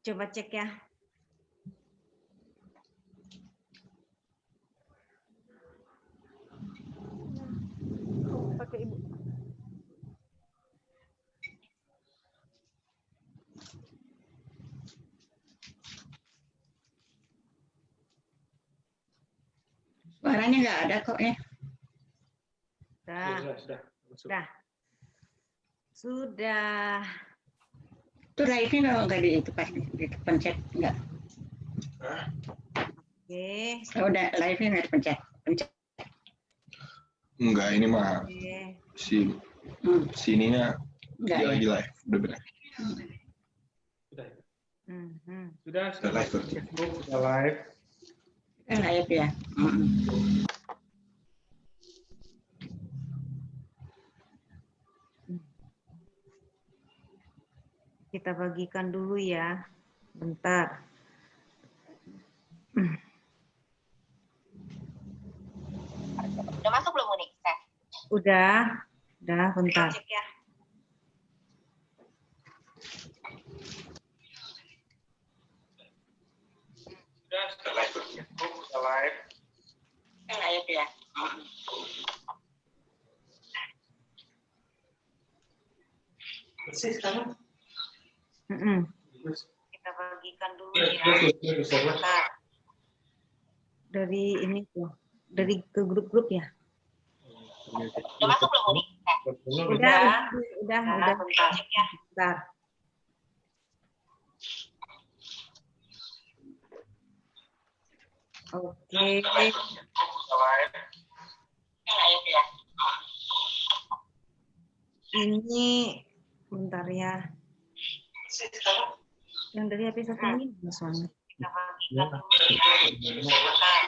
Coba cek ya. Pakai Ibu. Suaranya nggak ada kok ya. Sudah. Sudah. Itu live-nya kalau nggak dipencet nggak. Oke. Oh, udah live-nya nggak dipencet. Enggak, ini mah sininya nggak ya. lagi live, udah benar. Sudah live berarti. Facebook sudah live. Live ya. Kita bagikan dulu ya. Bentar. Udah masuk belum Uni? Udah bentar. Cek ya. Sudah live Facebook sudah live. Live ya. Bersih sekarang. Kita bagikan dulu ya. Bentar. Dari ini tuh, dari ke grup-grup ya. Udah masuk belum Uni? Udah. Bentar. Cek ya. Bentar. Oke. Facebook sudah live. Live ya. Ini bentar ya. Bersih sekarang. Yang dari HP satu ini soalnya. Kita bagikan dulu ya. Bentar.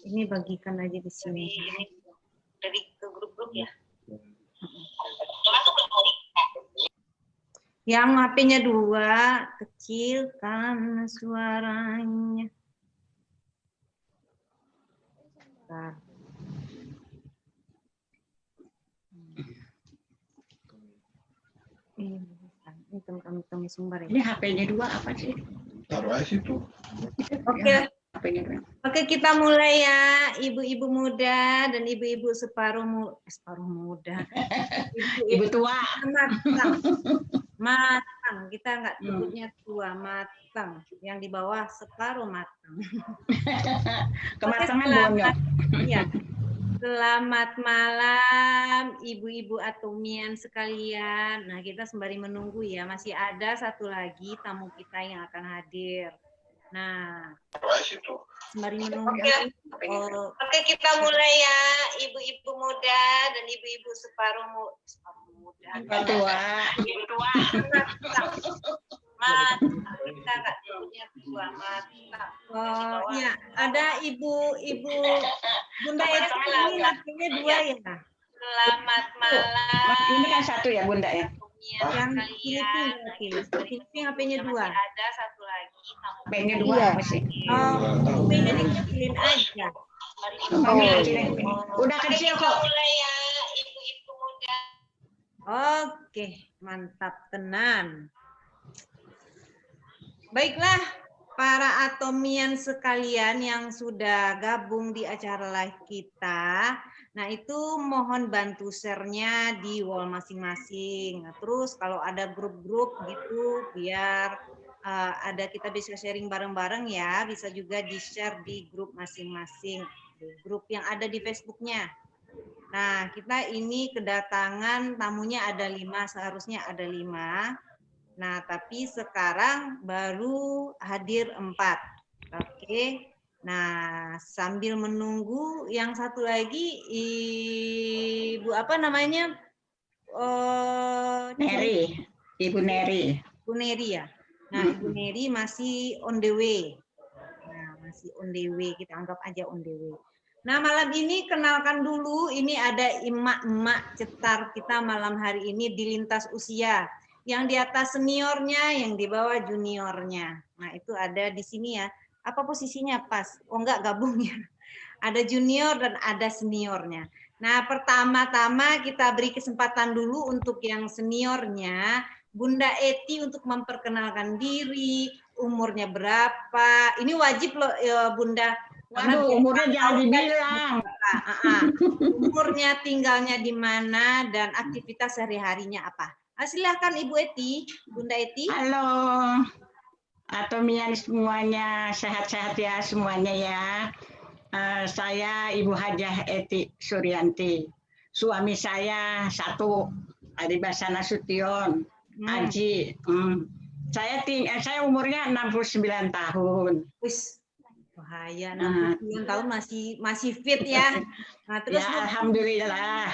Ini bagikan aja di sini. Ini dari ke grup-grup ya. Udah masuk belum Uni? Yang HP-nya 2, kecilkan suaranya. Bentar. Ini kami sumber ya. Ini HP-nya 2 apa sih? Taruh aja situ. Oke. HP-nya 2. Oke, kita mulai ya, ibu-ibu muda dan ibu-ibu separuh muda. Ibu tua. Matang. Kita nggak sebutnya tua, matang. Yang di bawah separuh matang. Kematangan bonyok. Iya. Selamat malam, ibu-ibu atomian sekalian. Nah, kita sembari menunggu ya, masih ada satu lagi tamu kita yang akan hadir. Nah, sembari menunggu. Oke, kita mulai ya, ibu-ibu muda dan ibu-ibu separuh muda. Ibu tua. Ibu tua. Matang. Kita nggak sebutnya tua, matang. Oh iya, ada ibu Bunda Eti ini laki-nya 2 ya. Selamat malam. Ini kan 1 ya Bunda ya. Yang Filipin HP-nya 2. Ada satu lagi. HP-nya 2 apa sih? Oh, HP-nya dikecilin aja. Udah kecil kok. Mulai ya, ibu-ibu muda. Oke, mantap tenan. Baiklah, para atomian sekalian yang sudah gabung di acara live kita. Nah, itu mohon bantu share-nya di wall masing-masing. Nah, terus kalau ada grup-grup gitu, biar ada kita bisa sharing bareng-bareng ya. Bisa juga di-share di grup masing-masing. Grup yang ada di Facebook-nya. Nah, kita ini kedatangan tamunya ada 5, seharusnya ada 5. Nah, tapi sekarang baru hadir 4. Oke. Nah, sambil menunggu yang satu lagi, Ibu apa namanya? Neri. Ibu Neri. Ibu Neri ya. Nah, Ibu Neri masih on the way. Nah, masih on the way. Kita anggap aja on the way. Nah, malam ini kenalkan dulu, ini ada emak-emak cetar kita malam hari ini di lintas usia. Yang di atas seniornya, yang di bawah juniornya. Nah, itu ada di sini ya. Apa posisinya pas? Oh, enggak, gabung ya. Ada junior dan ada seniornya. Nah, pertama-tama kita beri kesempatan dulu untuk yang seniornya, Bunda Eti untuk memperkenalkan diri, umurnya berapa. Ini wajib loh Bunda. Karena Aduh, umurnya jangan dibilang. Umurnya, tinggalnya di mana, dan aktivitas sehari-harinya apa. Silahkan Ibu Eti, Bunda Eti. Halo, Atomian semuanya, sehat-sehat ya semuanya ya. Saya Ibu Hajah Eti Suryanti. Suami saya satu, Adibasa Nasution, Aji. Saya umurnya 69 tahun. Wis, bahaya, 69 tahun masih fit ya. Nah, terus ya, alhamdulillah.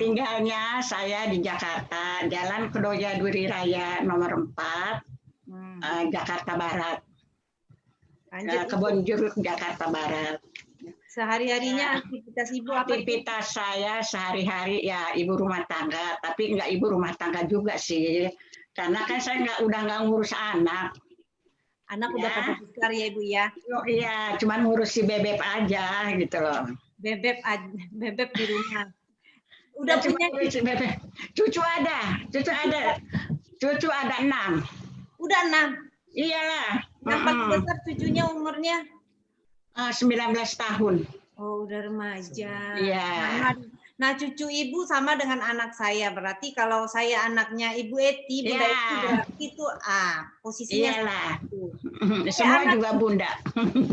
Tinggalnya saya di Jakarta, Jalan Kedoya Duri Raya nomor 4, Jakarta Barat. Kebon Jeruk, Jakarta Barat. Sehari-harinya aktivitas Ibu apa? Aktivitas saya sehari-hari ya ibu rumah tangga, tapi nggak ibu rumah tangga juga sih. Karena kan saya udah nggak ngurus anak. Anak udah pada besar ya Ibu ya? Oh, iya, cuman ngurus si bebek aja gitu loh. Bebek di rumah. Udah punya bebek. Cucu ada 6. Udah 6. Iyalah. Yang paling besar cucunya umurnya 19 tahun. Oh, udah remaja. Iya. Nah, cucu Ibu sama dengan anak saya. Berarti kalau saya anaknya Ibu Eti, Bunda Eti berarti itu posisinya. Iyalah. Semua juga Bunda.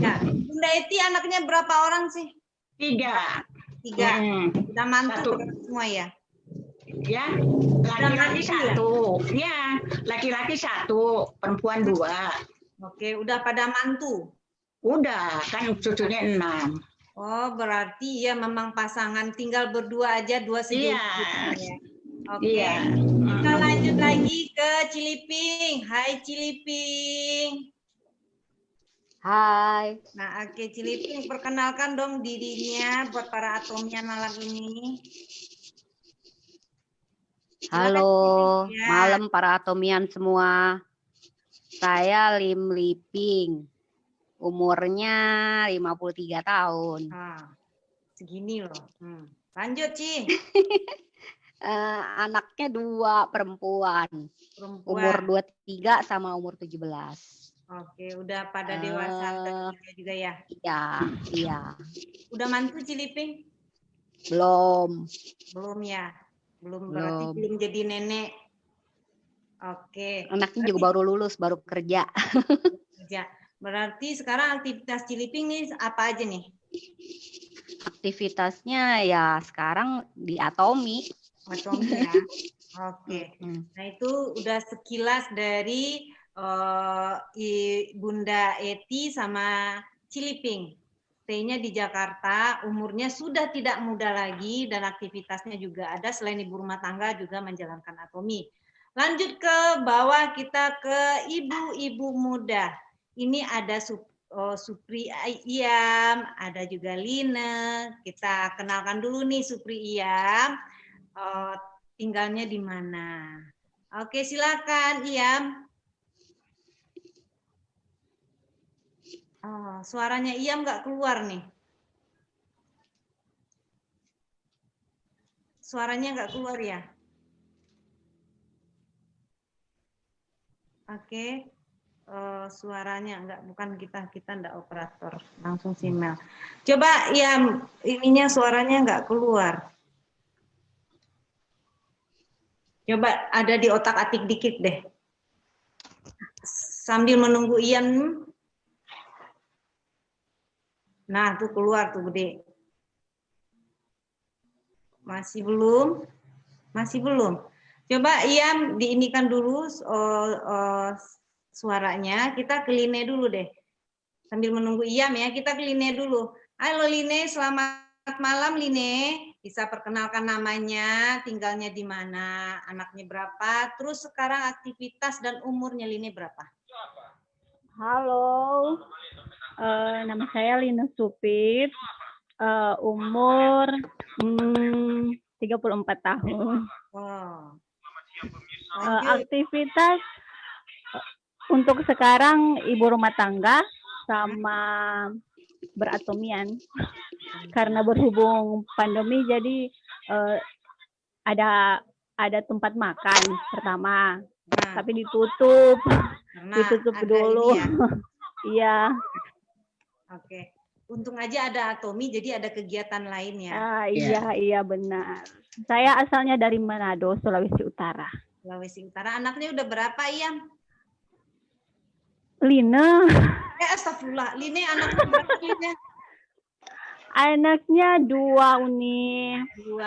Ya. Bunda Eti anaknya berapa orang sih? 3. Udah mantu semua ya? Ya, laki-laki 1. Ya, laki-laki 1, perempuan 2. Oke, udah pada mantu. Udah, kan cucunya 6. Oh, berarti ya memang pasangan tinggal berdua aja, 2 sejauh ya. Oke. Iya. Kita lanjut lagi ke Ciliping. Hai Ciliping. Hai. Nah, oke Ciliping, perkenalkan dong dirinya buat para Atomian malam ini. Halo, ya. malam para Atomian semua. Saya Lim Liping. Umurnya 53 tahun. Segini loh. Lanjut, Ci. Anaknya 2 perempuan. Umur 23 sama umur 17. Oke, udah pada dewasa juga ya? Iya. Udah mantu Ciliping? Belum ya? Belum, berarti belum jadi nenek. Oke. Anaknya juga baru lulus, baru kerja. Berarti sekarang aktivitas Ciliping nih apa aja nih? Aktivitasnya ya sekarang di Atomi. Ya. Oke. Nah itu udah sekilas dari Bunda Eti sama Ciliping. Stay-nya di Jakarta, umurnya sudah tidak muda lagi dan aktivitasnya juga ada selain ibu rumah tangga juga menjalankan Atomi. Lanjut ke bawah kita ke ibu-ibu muda. Ini ada Supri Iyam, ada juga Line. Kita kenalkan dulu nih Supri Iyam. Tinggalnya di mana? Oke, silakan Iyam. Suaranya Iyam nggak keluar nih. Suaranya nggak keluar ya? Oke. Suaranya bukan kita enggak operator, langsung simel. Coba ya ininya suaranya enggak keluar. Coba ada di otak-atik dikit deh. Sambil menunggu Ian. Nah, tuh keluar tuh gede. Masih belum? Coba Ian diinikan dulu suaranya. Kita ke Line dulu deh. Sambil menunggu Iyam ya, kita ke Line dulu. Halo Line, selamat malam Line. Bisa perkenalkan namanya, tinggalnya di mana, anaknya berapa, terus sekarang aktivitas dan umurnya Line berapa? Halo, nama saya Lina Supit, umur 34 tahun. Wow. Aktivitas untuk sekarang ibu rumah tangga sama beratomian. Karena berhubung pandemi jadi ada tempat makan pertama, tapi ditutup. Karena ditutup ada dulu. ini ya. Iya. Oke. Untung aja ada Atomi, jadi ada kegiatan lain ya. Iya benar. Saya asalnya dari Manado, Sulawesi Utara. Sulawesi Utara. Anaknya udah berapa, Iyam? Lina, Astagfirullah. Line anaknya berapa, Line? anaknya 2 Uni. 2.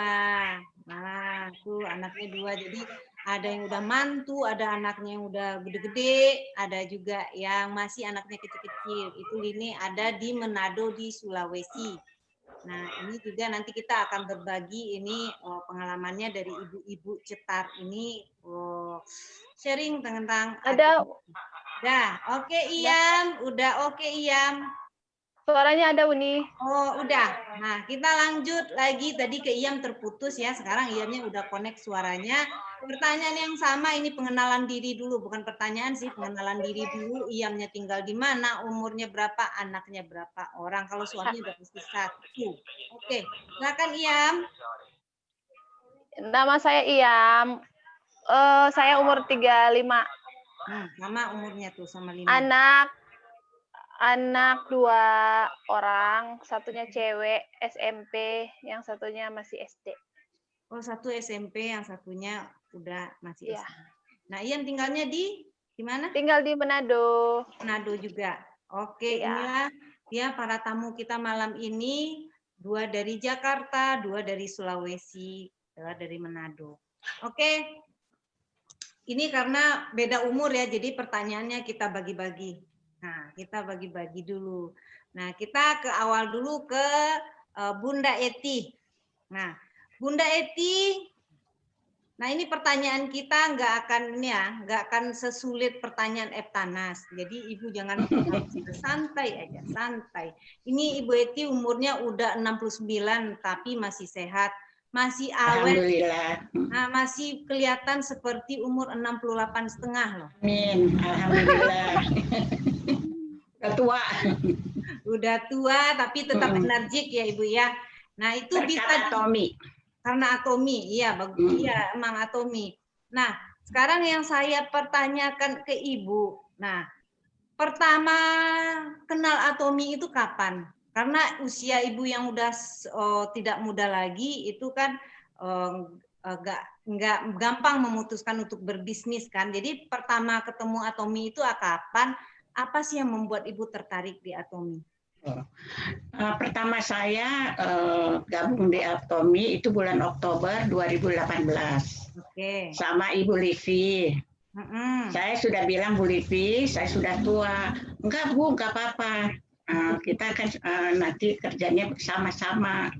Nah, tuh anaknya 2. Jadi ada yang udah mantu, ada anaknya yang udah gede-gede, ada juga yang masih anaknya kecil-kecil. Itu Line ada di Manado di Sulawesi. Nah, ini juga nanti kita akan berbagi ini pengalamannya dari ibu-ibu cetar ini sharing tentang Ada. Udah, oke Iyam, udah oke Iyam. Suaranya ada, Uni. Oh, udah. Nah, kita lanjut lagi. Tadi ke Iyam terputus ya. Sekarang Iyamnya udah connect suaranya. Pertanyaan yang sama, ini pengenalan diri dulu. Bukan pertanyaan sih, pengenalan diri dulu. Iyamnya tinggal di mana, umurnya berapa, anaknya berapa orang. Kalau suaminya udah pasti 1. Oke, silakan Iyam. Nama saya Iyam. Saya umur 35. Sama umurnya tuh, sama 5. Anak 2 orang, satunya cewek SMP, yang satunya masih SD. Oh, 1 SMP, yang satunya udah masih Iya. SD. Nah, Iyam tinggalnya di mana? Tinggal di Manado. Manado juga. Oke, Iya. inilah ya para tamu kita malam ini. 2 dari Jakarta, 2 dari Sulawesi, 2 dari Manado. Oke. Ini karena beda umur ya, jadi pertanyaannya kita bagi-bagi. Nah, kita bagi-bagi dulu. Nah, kita ke awal dulu ke Bunda Eti. Nah, Bunda Eti, nah ini pertanyaan kita nggak akan sesulit pertanyaan Eptanas. Jadi Ibu jangan santai aja, santai. Ini Ibu Eti umurnya udah 69 tapi masih sehat, masih awet. Alhamdulillah. Nah, masih kelihatan seperti umur 68,5 loh. Amin. Alhamdulillah. Udah tua. Udah tua tapi tetap energik ya Ibu ya. Nah, itu bisa Atomi. karena Atomi. Iya, bagus. Iya, emang Atomi. Nah, sekarang yang saya pertanyakan ke Ibu. Nah, pertama kenal Atomi itu kapan? Karena usia Ibu yang udah tidak muda lagi itu kan nggak gampang memutuskan untuk berbisnis kan. Jadi pertama ketemu Atomi itu kapan? Apa sih yang membuat Ibu tertarik di Atomi? Pertama saya gabung di Atomi itu bulan Oktober 2018. Oke. Sama Ibu Livi. Saya sudah bilang, Bu Livi, saya sudah tua. Enggak Bu, enggak apa-apa. Kita kan nanti kerjanya bersama-sama,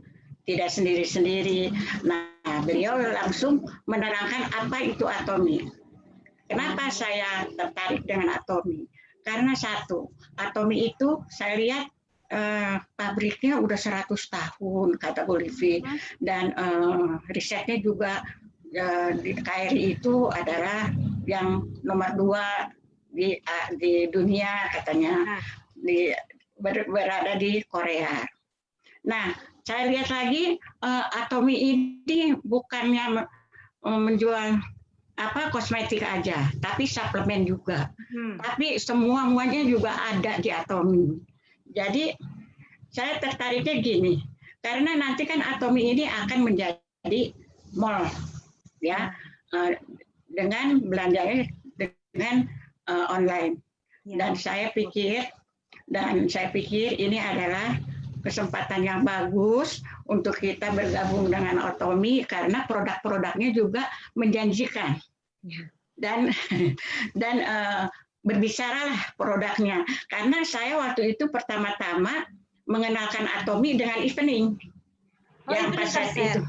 tidak sendiri-sendiri. Nah, beliau langsung menerangkan apa itu Atomi. Kenapa saya tertarik dengan Atomi? Karena satu, Atomi itu saya lihat pabriknya udah 100 tahun, kata Bu Livi. Dan risetnya juga di KRI itu adalah yang nomor 2 di dunia katanya, berada di Korea. Nah, saya lihat lagi Atomi ini bukannya menjual kosmetik aja, tapi suplemen juga. Tapi semuanya juga ada di Atomi. Jadi saya tertariknya gini, karena nanti kan Atomi ini akan menjadi mall, ya, dengan belanjanya dengan online. Dan saya pikir ini adalah kesempatan yang bagus untuk kita bergabung dengan Atomi karena produk-produknya juga menjanjikan. Dan berbicaralah produknya. Karena saya waktu itu pertama-tama mengenalkan Atomi dengan evening. Yang 4 set itu.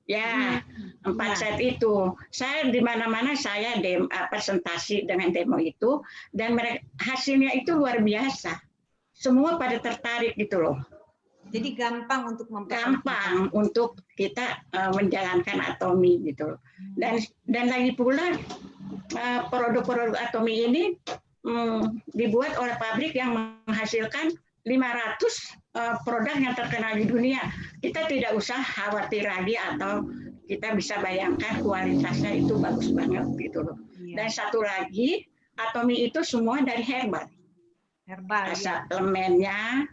Ya, 4 set itu. Saya di mana-mana saya presentasi dengan demo itu dan hasilnya itu luar biasa. Semua pada tertarik gitu loh. Jadi gampang untuk kita menjalankan Atomi gitu. Dan lagi pula produk-produk Atomi ini dibuat oleh pabrik yang menghasilkan 500 produk yang terkenal di dunia. Kita tidak usah khawatir lagi atau kita bisa bayangkan kualitasnya itu bagus banget gitu loh. Dan satu lagi Atomi itu semua dari herbal. Herbal. Ya. Suplemennya,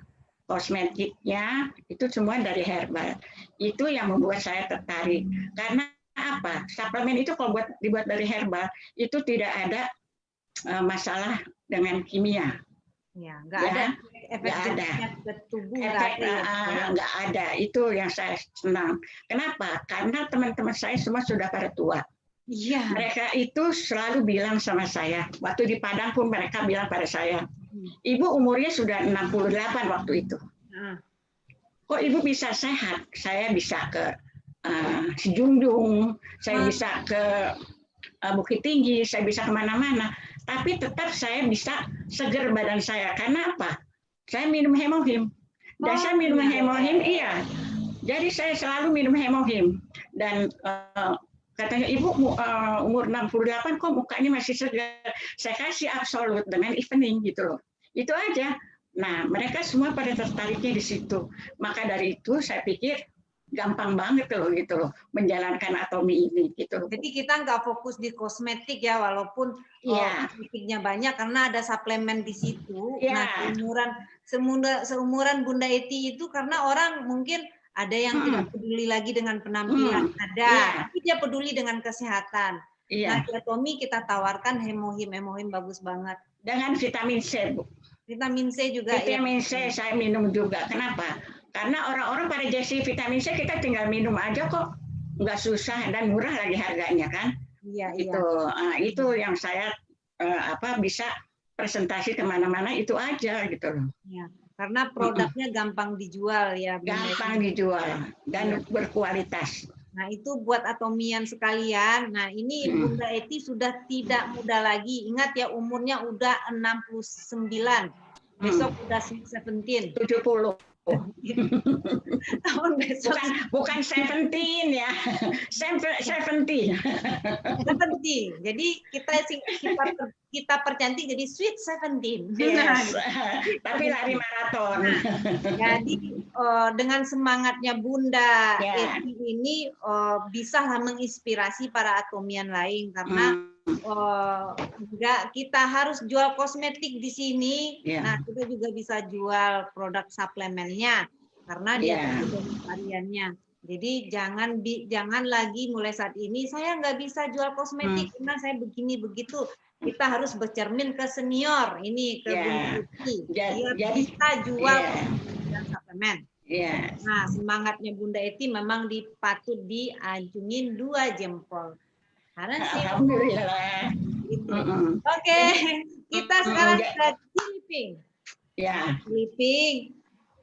kosmetiknya itu semua dari herbal. Itu yang membuat saya tertarik. Karena apa? Suplemen itu kalau dibuat dari herbal itu tidak ada masalah dengan kimia. Ya, nggak ada efek ke tubuh. Nggak ada. Itu yang saya senang. Kenapa? Karena teman-teman saya semua sudah pada tua. Iya. Mereka itu selalu bilang sama saya. Waktu di Padang pun mereka bilang pada saya, Ibu umurnya sudah 68 waktu itu. Kok Ibu bisa sehat? Saya bisa ke Sejunjung, saya bisa ke Bukit Tinggi, saya bisa kemana-mana. Tapi tetap saya bisa seger badan saya. Karena apa? Saya minum hemohim. Dan saya minum hemohim, iya. Jadi saya selalu minum hemohim. Dan katanya, Ibu umur 68 kok mukanya masih segar. Saya kasih absolut dengan evening gitu loh. Itu aja. Nah, mereka semua pada tertariknya di situ. Maka dari itu saya pikir gampang banget loh gitu loh menjalankan Atomi ini gitu loh. Jadi kita nggak fokus di kosmetik ya, walaupun kosmetiknya banyak karena ada suplemen di situ. Nah, seumuran Bunda Eti itu karena orang mungkin ada yang tidak peduli lagi dengan penampilan tapi dia peduli dengan kesehatan. Nah, di Atomi kita tawarkan hemohim bagus banget. Dengan vitamin C, Bu. Vitamin C juga. Vitamin C saya minum juga. Kenapa? Karena orang-orang pada jasi vitamin C kita tinggal minum aja kok, nggak susah dan murah lagi harganya kan. Iya. Itu yang saya bisa presentasi kemana-mana itu aja gitu loh. Ya, karena produknya gampang dijual ya. Gampang dijual dan berkualitas. Nah, itu buat atomian sekalian. Nah, ini Bunda Eti sudah tidak muda lagi. Ingat ya, umurnya udah 69. Besok udah 70. Tahun besok. Bukan 17 ya. 70. Jadi kita percantik jadi sweet 17. Yes. Tapi lari maraton. Jadi dengan semangatnya Bunda Eti ini bisa menginspirasi para atomian lain karena kita harus jual kosmetik di sini. Nah, kita juga bisa jual produk suplemennya karena dia ada variannya. Jadi jangan lagi mulai saat ini saya nggak bisa jual kosmetik karena saya begini begitu. Kita harus bercermin ke senior ini ke Bunda Eti. Biar bisa jual dan suplemen. Nah, semangatnya Bunda Eti memang patut diacungin 2 jempol. Alhamdulillah. Oke, kita sekarang ke Ciliping.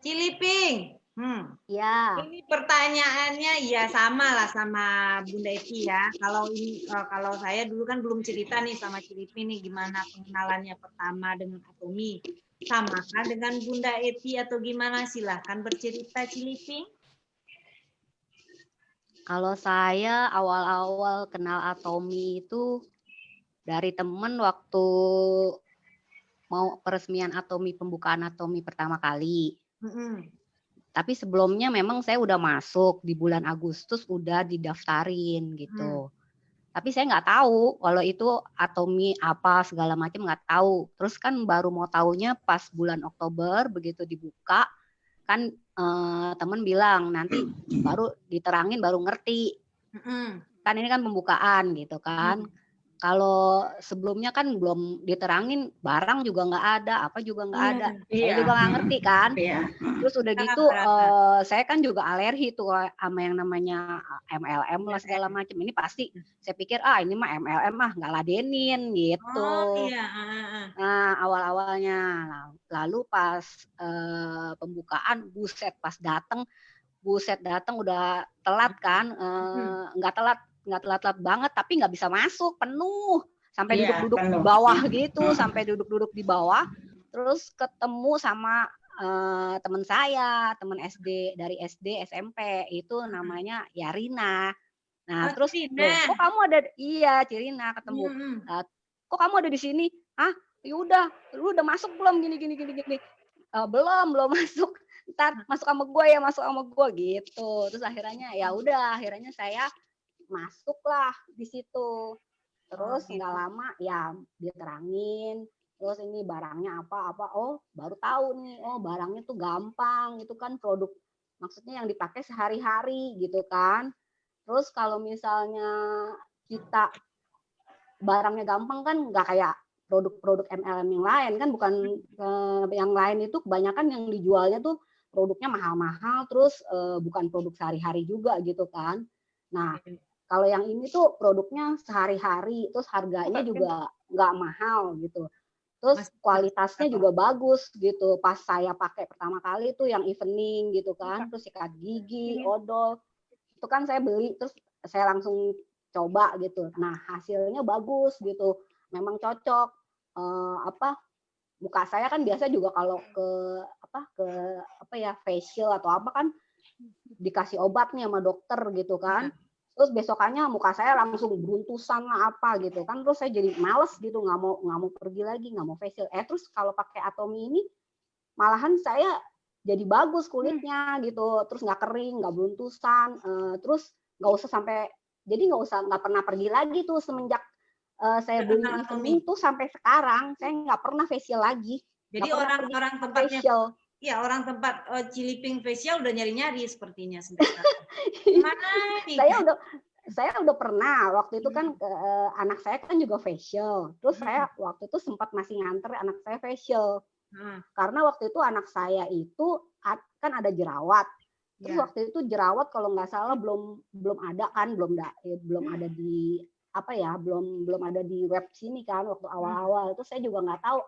Ciliping. Ya. Ini pertanyaannya ya sama lah sama Bunda Eti ya. Kalau saya dulu kan belum cerita nih sama Ciliping nih gimana pengenalannya pertama dengan Atomi. Samakah dengan Bunda Eti atau gimana? Silahkan bercerita Ciliping. Kalau saya awal-awal kenal Atomi itu dari temen waktu mau peresmian Atomi, pembukaan Atomi pertama kali. Tapi sebelumnya memang saya udah masuk di bulan Agustus udah didaftarin gitu. Tapi saya nggak tahu kalau itu Atomi apa segala macam nggak tahu. Terus kan baru mau tahunya pas bulan Oktober begitu dibuka kan temen bilang nanti baru diterangin baru ngerti. Kan ini kan pembukaan gitu kan. Kalau sebelumnya kan belum diterangin, barang juga nggak ada, apa juga nggak ada. Saya juga nggak ngerti kan. Terus udah gitu, saya kan juga alergi tuh sama yang namanya MLM lah segala macam. Ini pasti saya pikir ini mah MLM mah nggak ladenin gitu. Nah awal-awalnya, lalu pas pembukaan, buset datang udah telat kan, nggak telat banget tapi nggak bisa masuk penuh sampai duduk-duduk di bawah gitu sampai duduk-duduk di bawah terus ketemu sama teman saya teman SD dari SD SMP itu namanya Yarina. Nah terus kok kamu ada Cirina ketemu kok kamu ada di sini yaudah lu udah masuk belum gini belum masuk ntar masuk sama gue gitu terus akhirnya saya masuklah di situ. Terus gitu. nggak lama ya diterangin, terus ini barangnya apa-apa, oh baru tahu nih, oh barangnya tuh gampang, itu kan produk maksudnya yang dipakai sehari-hari gitu kan. Terus kalau misalnya kita barangnya gampang kan nggak kayak produk-produk MLM yang lain kan, bukan yang lain itu kebanyakan yang dijualnya tuh produknya mahal-mahal, terus bukan produk sehari-hari juga gitu kan. Nah, kalau yang ini tuh produknya sehari-hari, terus harganya juga nggak mahal gitu. Terus kualitasnya juga bagus gitu. Pas saya pakai pertama kali tuh yang evening gitu kan, terus sikat gigi, odol, itu kan saya beli, terus saya langsung coba gitu. Nah, hasilnya bagus gitu. Memang cocok. Muka saya kan biasa juga kalau ke facial atau apa kan dikasih obat nih sama dokter gitu kan. Terus besokannya muka saya langsung beruntusan lah apa gitu kan. Terus saya jadi males gitu, nggak mau pergi lagi, nggak mau facial. Terus kalau pakai Atomy ini malahan saya jadi bagus kulitnya gitu. Terus nggak kering, nggak beruntusan. Terus nggak pernah pergi lagi tuh semenjak saya beli evening tuh sampai sekarang saya nggak pernah facial lagi. Jadi orang tempatnya facial. Ya, orang tempat Ciliping facial udah nyari-nyari sepertinya sebentar. Mana nih? Saya udah pernah waktu itu kan anak saya kan juga facial. Terus saya waktu itu sempat masih nganter anak saya facial. Karena waktu itu anak saya itu kan ada jerawat. Terus waktu itu jerawat kalau nggak salah belum ada kan, belum ada di belum ada di web sini kan waktu awal-awal. Itu saya juga nggak tahu.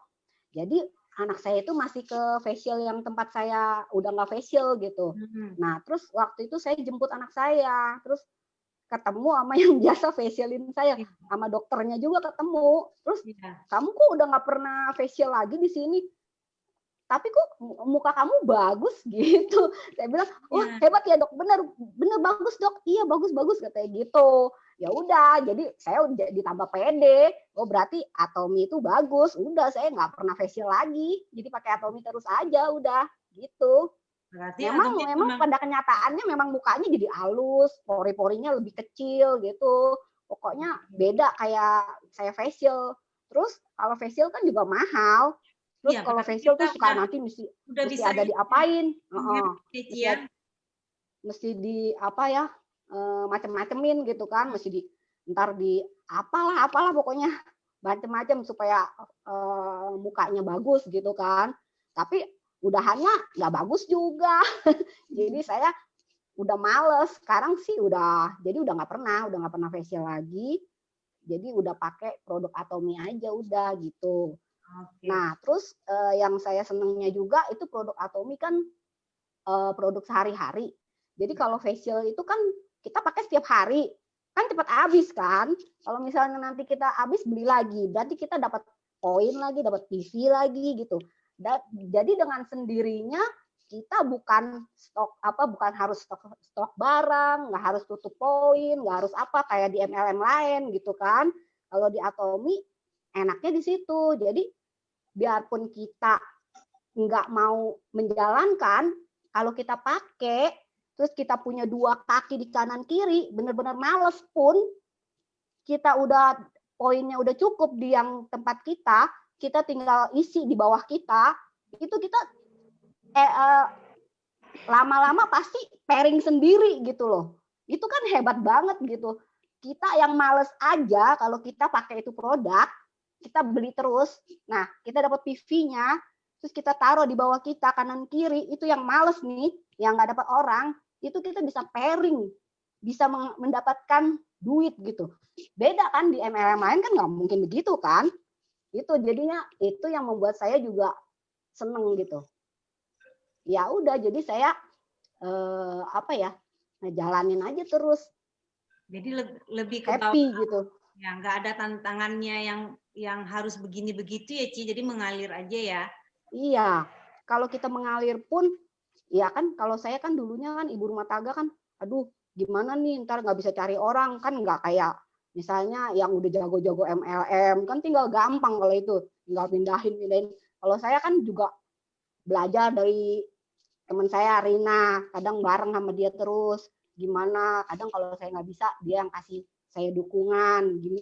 Jadi anak saya itu masih ke facial yang tempat saya udah nggak facial gitu. Nah, terus waktu itu saya jemput anak saya, terus ketemu sama yang biasa facialin saya, sama dokternya juga ketemu. Terus kamu kok udah nggak pernah facial lagi di sini? Tapi kok muka kamu bagus gitu. Saya bilang, wah hebat ya dok, bener bagus dok, iya bagus katanya gitu. Ya udah, jadi saya ditambah pede. Oh berarti Atomy itu bagus. Udah saya nggak pernah facial lagi, jadi pakai Atomy terus aja udah gitu. Berarti memang pada kenyataannya memang mukanya jadi halus, pori-porinya lebih kecil gitu. Pokoknya beda kayak saya facial. Terus kalau facial kan juga mahal. Terus kalau facial tuh suka nanti mesti ada diapain, mesti di macem-macemin gitu kan, mesti ntar di apalah pokoknya macem-macem supaya mukanya bagus gitu kan. Tapi udahannya nggak bagus juga. Jadi saya udah males. Sekarang sih udah nggak pernah facial lagi. Jadi udah pakai produk Atomy aja udah gitu. Nah, terus yang saya senangnya juga itu produk Atomy kan produk sehari-hari. Jadi kalau facial itu kan kita pakai setiap hari, kan cepat habis kan. Kalau misalnya nanti kita habis beli lagi, berarti kita dapat poin lagi, dapat PV lagi gitu. Jadi dengan sendirinya kita bukan harus stok barang, nggak harus tutup poin, nggak harus kayak di MLM lain gitu kan. Kalau di Atomy enaknya di situ. Jadi biarpun kita nggak mau menjalankan, kalau kita pakai, terus kita punya 2 kaki di kanan kiri, benar-benar males pun, kita udah poinnya udah cukup di yang tempat kita tinggal isi di bawah kita, itu kita lama-lama pasti pairing sendiri gitu loh. Itu kan hebat banget gitu. Kita yang males aja kalau kita pakai itu produk, kita beli terus, nah kita dapat PV-nya, terus kita taruh di bawah kita kanan kiri, itu yang males nih, yang nggak dapat orang, itu kita bisa pairing, bisa mendapatkan duit gitu. Beda kan di MLM lain kan nggak mungkin begitu kan? Itu jadinya itu yang membuat saya juga seneng gitu. Ya udah, jadi saya ngejalanin aja terus. Jadi lebih ke happy gitu. Ya, nggak ada tantangannya yang harus begini begitu ya Ci, jadi mengalir aja ya. Iya, kalau kita mengalir pun, ya kan kalau saya kan dulunya kan ibu rumah tangga kan, aduh gimana nih ntar nggak bisa cari orang, kan nggak kayak misalnya yang udah jago-jago MLM, kan tinggal gampang kalau itu, tinggal pindahin. Kalau saya kan juga belajar dari teman saya Rina, kadang bareng sama dia terus, gimana, kadang kalau saya nggak bisa, dia yang kasih saya dukungan, gini,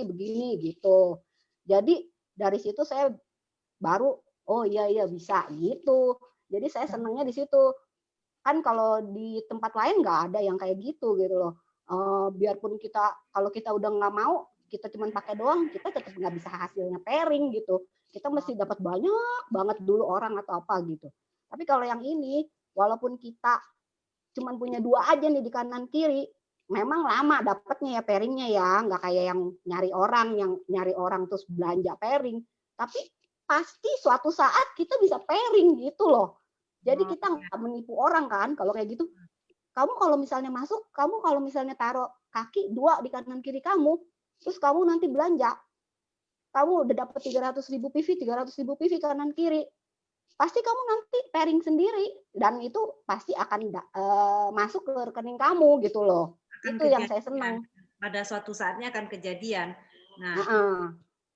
begini gitu. Jadi dari situ saya baru, oh iya bisa gitu. Jadi saya senangnya di situ. Kan kalau di tempat lain nggak ada yang kayak gitu loh. Biarpun kalau kita udah nggak mau, kita cuma pakai doang, kita tetap nggak bisa hasilnya pairing gitu. Kita mesti dapat banyak banget dulu orang atau apa gitu. Tapi kalau yang ini, walaupun kita cuma punya 2 aja nih di kanan kiri, memang lama dapatnya ya pairingnya ya, nggak kayak yang nyari orang terus belanja pairing. Tapi pasti suatu saat kita bisa pairing gitu loh. Jadi kita nggak menipu orang kan kalau kayak gitu. Kamu kalau misalnya masuk, kamu kalau misalnya taruh kaki 2 di kanan kiri kamu, terus kamu nanti belanja, kamu udah dapat 300.000 PV, 300.000 PV kanan kiri, pasti kamu nanti pairing sendiri dan itu pasti akan masuk ke rekening kamu gitu loh. Itu yang saya senang. Pada suatu saatnya akan kejadian. Nah,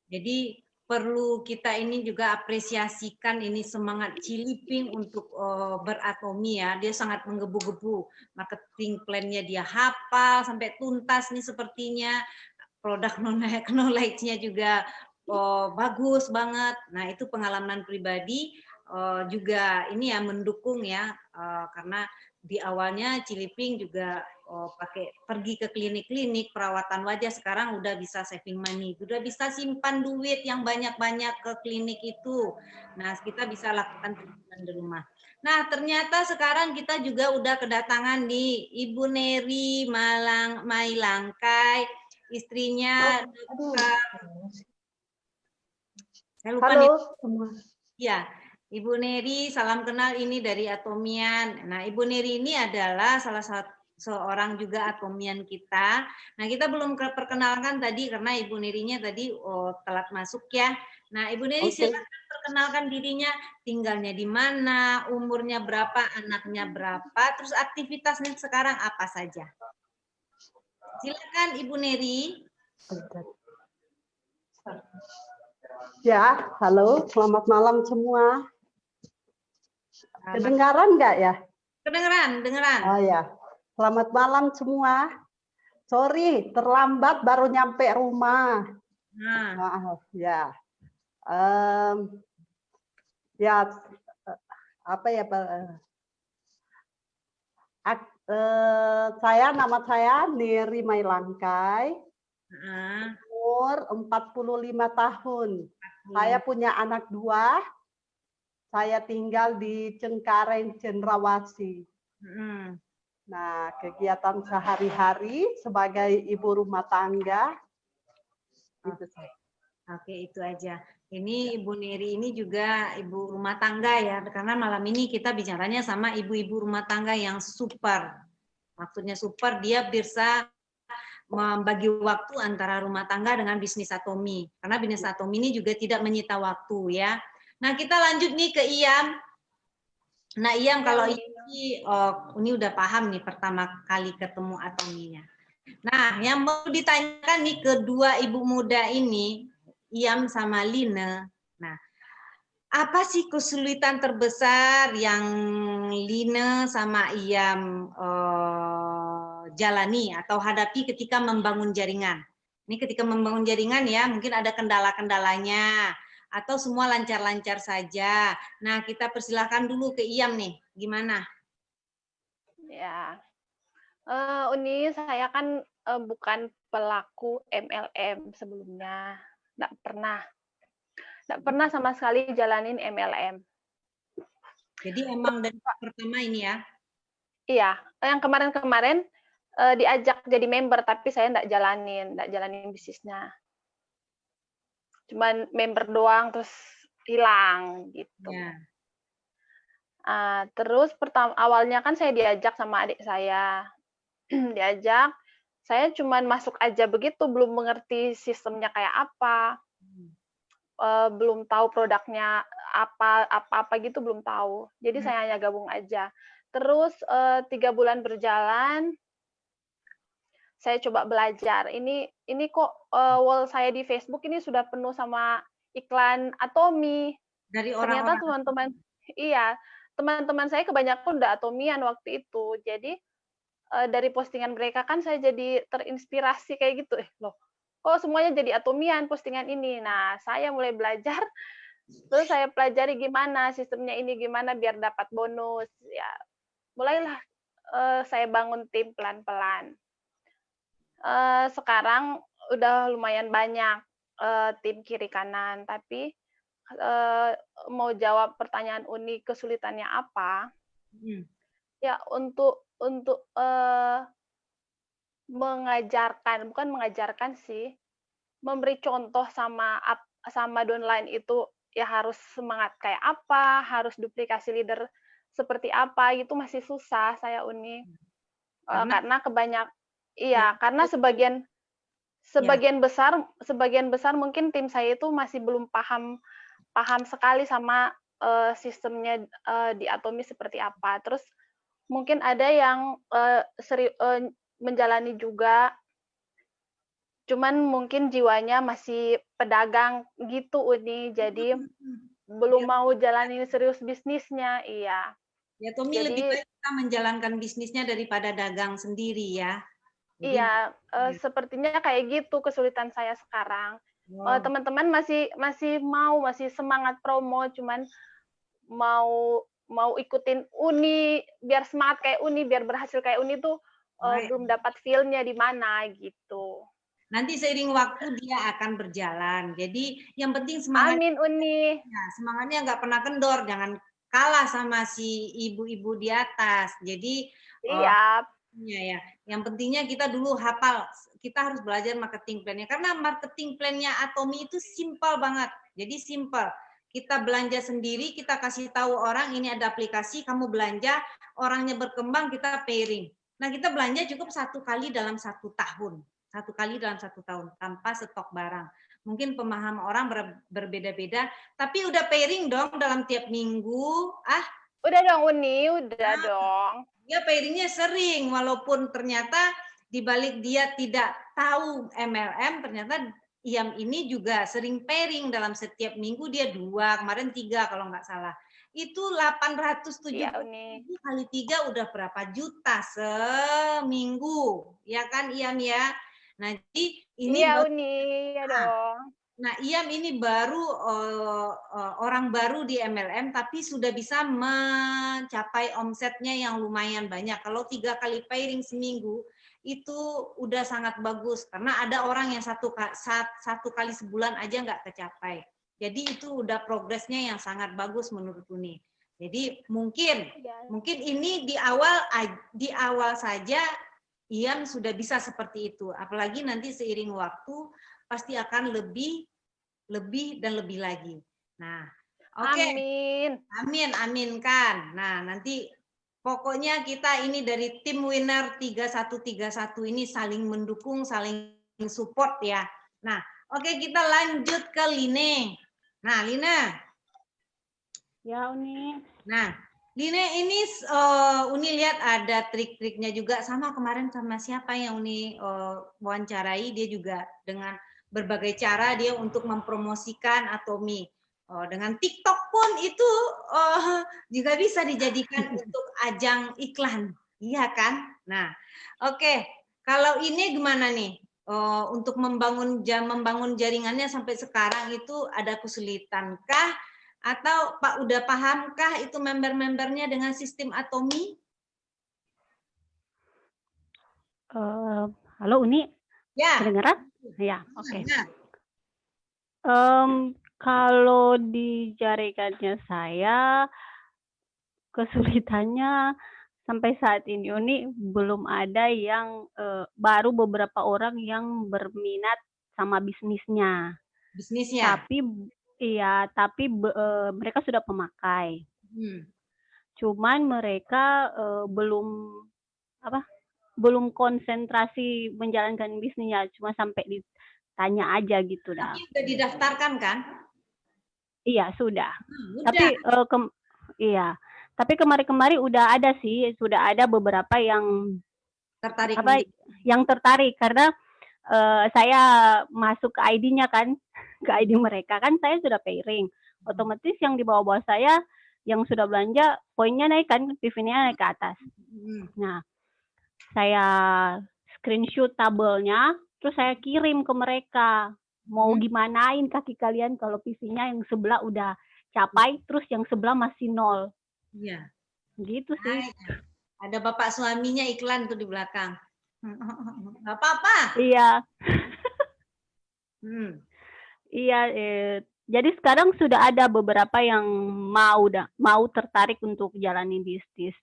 jadi perlu kita ini juga apresiasikan ini semangat Ciliping untuk beratomi ya. Dia sangat menggebu-gebu. Marketing plan-nya dia hafal sampai tuntas nih sepertinya. Produk knowledge-nya juga bagus banget. Nah, itu pengalaman pribadi juga ini ya mendukung ya. Karena di awalnya Ciliping juga pergi ke klinik-klinik perawatan wajah, sekarang udah bisa saving money, udah bisa simpan duit yang banyak-banyak ke klinik itu. Nah, kita bisa lakukan di rumah. Nah, ternyata sekarang kita juga udah kedatangan di Ibu Neri Mailangkai, istrinya saya lupa nih. Ya, Ibu Neri, salam kenal, ini dari Atomian. Nah, Ibu Neri ini adalah salah satu seorang juga atomian kita. Nah, kita belum perkenalkan tadi karena Ibu Nerinya tadi telat masuk ya. Nah, Ibu Neri silakan perkenalkan dirinya, tinggalnya di mana, umurnya berapa, anaknya berapa, terus aktivitasnya sekarang apa saja. Silakan Ibu Neri. Ya, halo, selamat malam semua. Kedengaran nggak ya? Kedengeran. Oh ya. Selamat malam semua. Sorry, terlambat baru nyampe rumah. Maaf ya. Apa ya Pak? Nama saya Neri Mailangkai. Umur 45 tahun. Saya punya anak 2. Saya tinggal di Cengkareng, Cendrawasih. Nah, kegiatan sehari-hari sebagai ibu rumah tangga. Oke, itu aja. Ini Ibu Neri ini juga ibu rumah tangga ya, karena malam ini kita bicaranya sama ibu-ibu rumah tangga yang super. Maksudnya super, dia bisa membagi waktu antara rumah tangga dengan bisnis Atomi. Karena bisnis Atomi ini juga tidak menyita waktu ya. Nah, kita lanjut nih ke Iyam. Nah, Iyam kalau ini udah paham nih pertama kali ketemu Atominya. Nah, yang mau ditanyakan nih kedua ibu muda ini, Iyam sama Line. Nah, apa sih kesulitan terbesar yang Line sama Iyam jalani atau hadapi ketika membangun jaringan? Ini ketika membangun jaringan ya, mungkin ada kendala-kendalanya. Atau semua lancar-lancar saja. Nah, kita persilahkan dulu ke Iyam nih, gimana? Ya, Uni, saya kan bukan pelaku MLM sebelumnya, nggak pernah sama sekali jalanin MLM. Jadi emang dari pertama ini ya? Iya, yang kemarin-kemarin diajak jadi member, tapi saya nggak jalanin bisnisnya. Cuman member doang terus hilang gitu. Ya. Terus awalnya kan saya diajak sama adik saya. Diajak, saya cuman masuk aja begitu, belum mengerti sistemnya kayak apa. Belum tahu produknya apa gitu, belum tahu. Jadi saya hanya gabung aja. Terus 3 bulan berjalan, saya coba belajar. Ini kok wall saya di Facebook ini sudah penuh sama iklan Atomi. Dari ternyata teman-teman saya kebanyakan udah Atomian waktu itu. Jadi dari postingan mereka kan saya jadi terinspirasi kayak gitu. Loh, kok semuanya jadi atomian postingan ini. Nah, saya mulai belajar, terus saya pelajari gimana sistemnya ini, gimana biar dapat bonus. Ya, mulailah saya bangun tim pelan-pelan. Sekarang udah lumayan banyak tim kiri kanan, tapi mau jawab pertanyaan Uni kesulitannya apa? Ya untuk mengajarkan, bukan mengajarkan sih, memberi contoh sama downline itu ya harus semangat kayak apa, harus duplikasi leader seperti apa, itu masih susah saya Uni. Karena karena sebagian besar mungkin tim saya itu masih belum paham sekali sama sistemnya di Atomi seperti apa. Terus mungkin ada yang menjalani juga, cuman mungkin jiwanya masih pedagang gitu Uni, jadi belum mau jalanin serius bisnisnya. Iya. Ya Tommy, lebih baik kita menjalankan bisnisnya daripada dagang sendiri ya. Iya, sepertinya kayak gitu kesulitan saya sekarang. Teman-teman masih semangat promo, cuman mau ikutin Uni biar semangat kayak Uni, biar berhasil kayak Uni tuh belum dapat feel-nya di mana gitu. Nanti seiring waktu dia akan berjalan. Jadi yang penting semangat. Amin Uni. Ya, semangatnya nggak pernah kendor, jangan kalah sama si ibu-ibu di atas. Jadi iya. Ya, yang pentingnya kita dulu hafal. Kita harus belajar marketing plan-nya karena marketing plan-nya Atomi itu simpel banget. Jadi simpel. Kita belanja sendiri, kita kasih tahu orang ini ada aplikasi, kamu belanja, orangnya berkembang, kita pairing. Nah, kita belanja cukup 1 kali dalam 1 tahun. 1 kali dalam 1 tahun tanpa stok barang. Mungkin pemahaman orang berbeda-beda, tapi udah pairing dong dalam tiap minggu. Udah dong Uni, udah dong. Dia pairingnya sering, walaupun ternyata dibalik dia tidak tahu MLM, ternyata IAM ini juga sering pairing dalam setiap minggu dia 2, kemarin 3 kalau nggak salah. Itu 870 kali 3 udah berapa juta seminggu, ya kan IAM ya? Nah, jadi ini iya Uni, ya dong. Nah, IAM ini baru orang baru di MLM, tapi sudah bisa mencapai omsetnya yang lumayan banyak. Kalau 3 kali pairing seminggu, itu udah sangat bagus. Karena ada orang yang satu kali sebulan aja nggak kecapai. Jadi itu udah progresnya yang sangat bagus menurut Uni. Jadi mungkin ini di awal saja IAM sudah bisa seperti itu. Apalagi nanti seiring waktu pasti akan lebih dan lebih lagi. Nah, oke. Amin kan. Nah, nanti pokoknya kita ini dari tim winner 3131 ini saling mendukung, saling support ya. Nah, oke, kita lanjut ke Line. Nah, Lina. Ya, Uni. Nah, Line ini Uni lihat ada trik-triknya juga, sama kemarin sama siapa yang Uni wawancarai, dia juga dengan berbagai cara dia untuk mempromosikan Atomi. Dengan TikTok pun itu juga bisa dijadikan untuk ajang iklan, iya kan? Nah, oke. Kalau ini gimana nih? Untuk membangun jaringannya sampai sekarang itu ada kesulitankah? Atau Pak udah pahamkah itu member-membernya dengan sistem Atomi? Halo Uni, ya. Kedengaran? Ya, oke. Kalau di jaringannya saya, kesulitannya sampai saat ini Uni belum ada yang baru beberapa orang yang berminat sama bisnisnya. Tapi mereka sudah pemakai. Cuman mereka belum konsentrasi menjalankan bisnisnya, cuma sampai ditanya aja gitu dah. Tapi sudah didaftarkan kan? Iya sudah. Tapi kemarin-kemarin udah ada sih, sudah ada beberapa yang tertarik karena saya masuk ke ID-nya kan, ke ID mereka kan saya sudah pairing. Otomatis yang di bawah-bawah saya yang sudah belanja poinnya naik kan, PV-nya naik ke atas. Nah, saya screenshot tabelnya, terus saya kirim ke mereka. Mau gimanain kaki kalian kalau PC-nya yang sebelah udah capai, terus yang sebelah masih 0. Iya. Gitu sih. Ada bapak suaminya iklan tuh di belakang. Nggak apa-apa. Iya. Iya. Jadi sekarang sudah ada beberapa yang mau tertarik untuk jalani bisnis.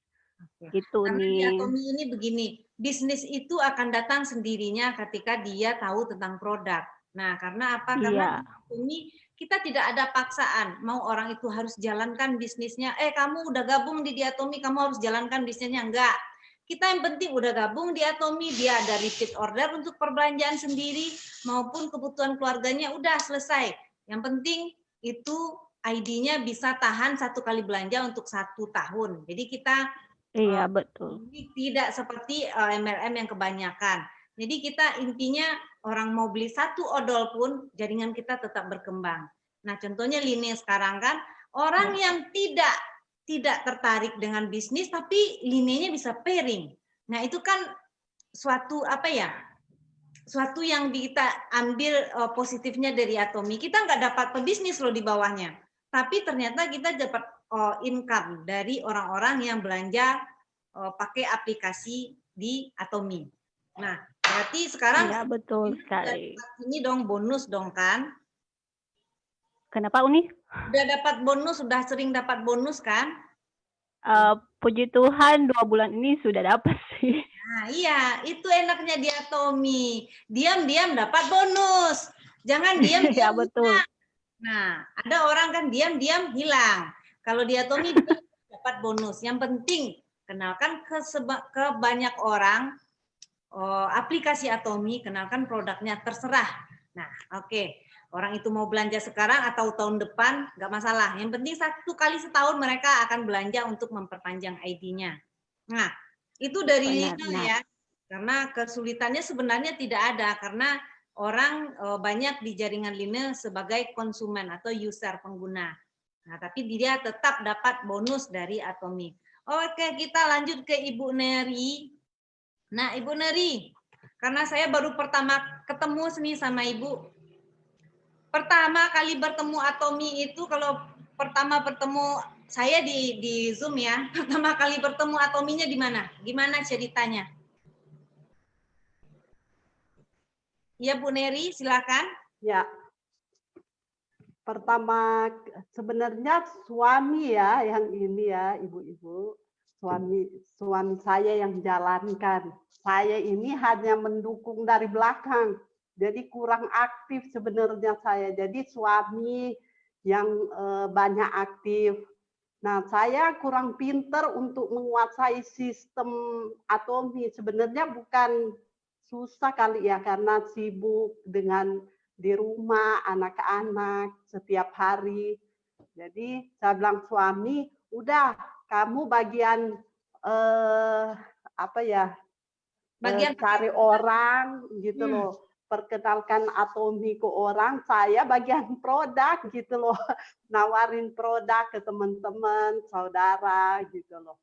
Gitu Karena di nih. Atomi ini begini, bisnis itu akan datang sendirinya ketika dia tahu tentang produk. Nah, karena apa? Karena ini kita tidak ada paksaan. Mau orang itu harus jalankan bisnisnya. Kamu udah gabung di Atomi, kamu harus jalankan bisnisnya. Enggak. Kita yang penting udah gabung di Atomi, dia ada repeat order untuk perbelanjaan sendiri maupun kebutuhan keluarganya udah selesai. Yang penting itu ID-nya bisa tahan 1 kali belanja untuk 1 tahun. Jadi kita betul. Tidak seperti MLM yang kebanyakan. Jadi kita intinya orang mau beli 1 odol pun jaringan kita tetap berkembang. Nah, contohnya Line sekarang kan orang yang tidak tertarik dengan bisnis tapi Line-nya bisa pairing. Nah, itu kan suatu suatu yang kita ambil positifnya dari Atomi. Kita nggak dapat pebisnis loh di bawahnya. Tapi ternyata kita dapat income dari orang-orang yang belanja pakai aplikasi di Atomi. Nah, berarti sekarang betul sekali. Ini dong bonus dong kan? Kenapa Uni? Udah dapat bonus, sudah sering dapat bonus kan? Puji Tuhan 2 bulan ini sudah dapat sih. Nah, iya, itu enaknya di Atomi. Diam-diam dapat bonus. Jangan diam-diam. Betul. Nah, ada orang kan diam-diam hilang. Kalau di Atomi dapat bonus. Yang penting kenalkan ke banyak orang aplikasi Atomi, kenalkan produknya, terserah. Nah, oke. Orang itu mau belanja sekarang atau tahun depan, nggak masalah. Yang penting 1 kali setahun mereka akan belanja untuk memperpanjang ID-nya. Nah, itu dari Lina ya. Karena kesulitannya sebenarnya tidak ada, karena orang banyak di jaringan Lina sebagai konsumen atau user pengguna. Nah, tapi dia tetap dapat bonus dari Atomi. Oke, kita lanjut ke Ibu Neri. Nah, Ibu Neri, karena saya baru pertama ketemu nih sama Ibu. Pertama kali bertemu Atomi itu, kalau pertama bertemu saya di Zoom ya, pertama kali bertemu Atominya di mana? Gimana ceritanya? Ya, Bu Neri, silakan. Ya. Pertama sebenarnya suami ya yang ini ya, Ibu-ibu. Suami saya yang jalankan. Saya ini hanya mendukung dari belakang. Jadi kurang aktif sebenarnya saya. Jadi suami yang banyak aktif. Nah, saya kurang pinter untuk menguasai sistem Atomi. Sebenarnya bukan susah kali ya, karena sibuk dengan di rumah, anak-anak setiap hari. Jadi saya bilang suami, udah kamu bagian bagian cari orang gitu loh. Perkenalkan Atomi ke orang, saya bagian produk gitu loh. Nawarin produk ke teman-teman, saudara gitu loh.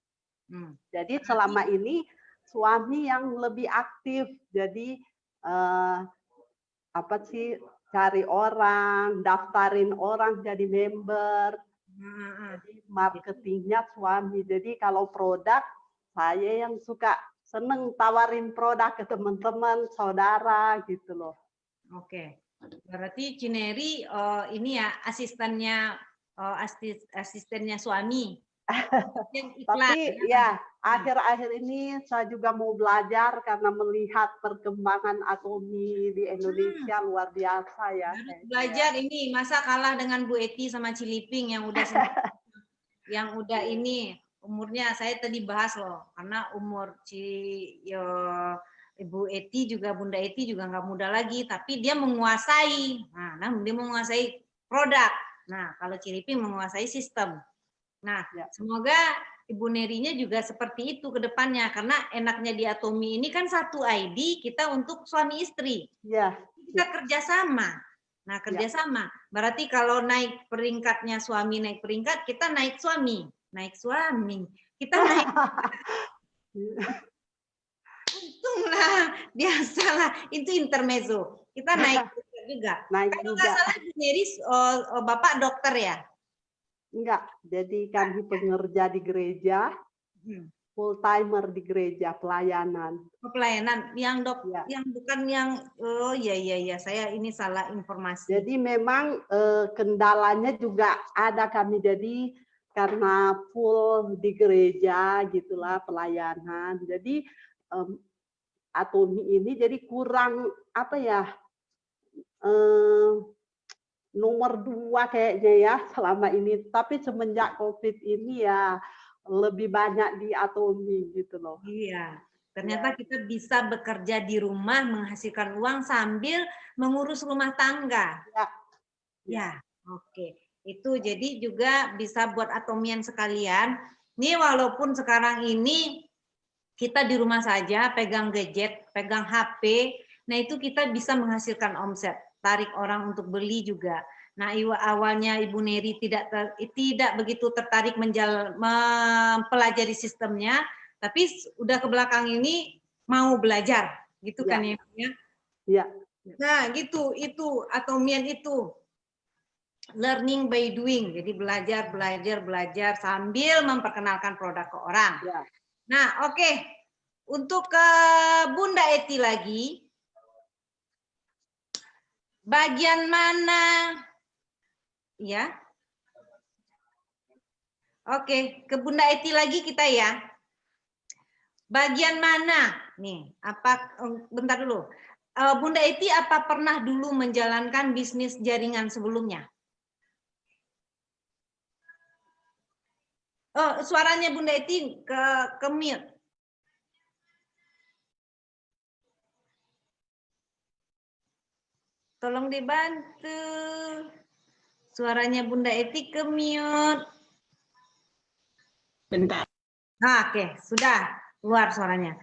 Jadi selama ini suami yang lebih aktif. Jadi cari orang, daftarin orang jadi member. Jadi marketingnya suami. Jadi kalau produk, saya yang suka seneng tawarin produk ke teman-teman, saudara gitu loh. Oke, berarti Cineri ini ya asistennya suami. Tapi ya akhir-akhir ini saya juga mau belajar karena melihat perkembangan Atomi di Indonesia luar biasa ya. Belajar ini masa kalah dengan Bu Eti sama Ciliping yang udah ini. Umurnya saya tadi bahas loh, karena umur Ibu Eti juga, Bunda Eti juga nggak muda lagi, tapi dia menguasai. Nah, dia menguasai produk. Nah, kalau Ciliping menguasai sistem. Nah, semoga Ibu Nerinya juga seperti itu ke depannya, karena enaknya di Atomi ini kan 1 ID kita untuk suami istri. Ya. Kita kerjasama. Nah, kerjasama. Berarti kalau naik peringkatnya suami naik peringkat, kita naik suami. Naik suami, kita naik. langsung lah, biasalah. Itu intermezzo. Kita naik juga. Naik Kalau juga. nggak salah Bu Mary, Bapak dokter ya? Enggak, jadi kami pengerja di gereja, full timer di gereja pelayanan. Pelayanan yang Ya. yang bukan yang iya saya ini salah informasi. Jadi memang kendalanya juga ada kami, jadi karena full di gereja gitulah pelayanan. Jadi Atomi ini jadi kurang apa ya, nomor 2 kayaknya ya selama ini. Tapi semenjak COVID ini ya lebih banyak di Atomi gitu loh. Iya, ternyata kita bisa bekerja di rumah menghasilkan uang sambil mengurus rumah tangga. Ya, oke. Itu jadi juga bisa buat atomian sekalian. Nih walaupun sekarang ini kita di rumah saja, pegang gadget, pegang HP, nah itu kita bisa menghasilkan omset, tarik orang untuk beli juga. Nah, awalnya Ibu Neri tidak begitu tertarik mempelajari sistemnya, tapi udah ke belakang ini mau belajar, gitu kan ya? Iya. Nah, gitu, itu atomian itu. Learning by doing, jadi belajar sambil memperkenalkan produk ke orang. Ya. Nah, oke. Untuk ke Bunda Eti lagi. Bagian mana? Ya. Oke, ke Bunda Eti lagi kita ya. Bagian mana? Nih, bentar dulu. Bunda Eti apa pernah dulu menjalankan bisnis jaringan sebelumnya? Oh, suaranya Bunda Eti ke mute. Tolong dibantu. Suaranya Bunda Eti ke mute. Bentar. Nah, oke, sudah keluar suaranya.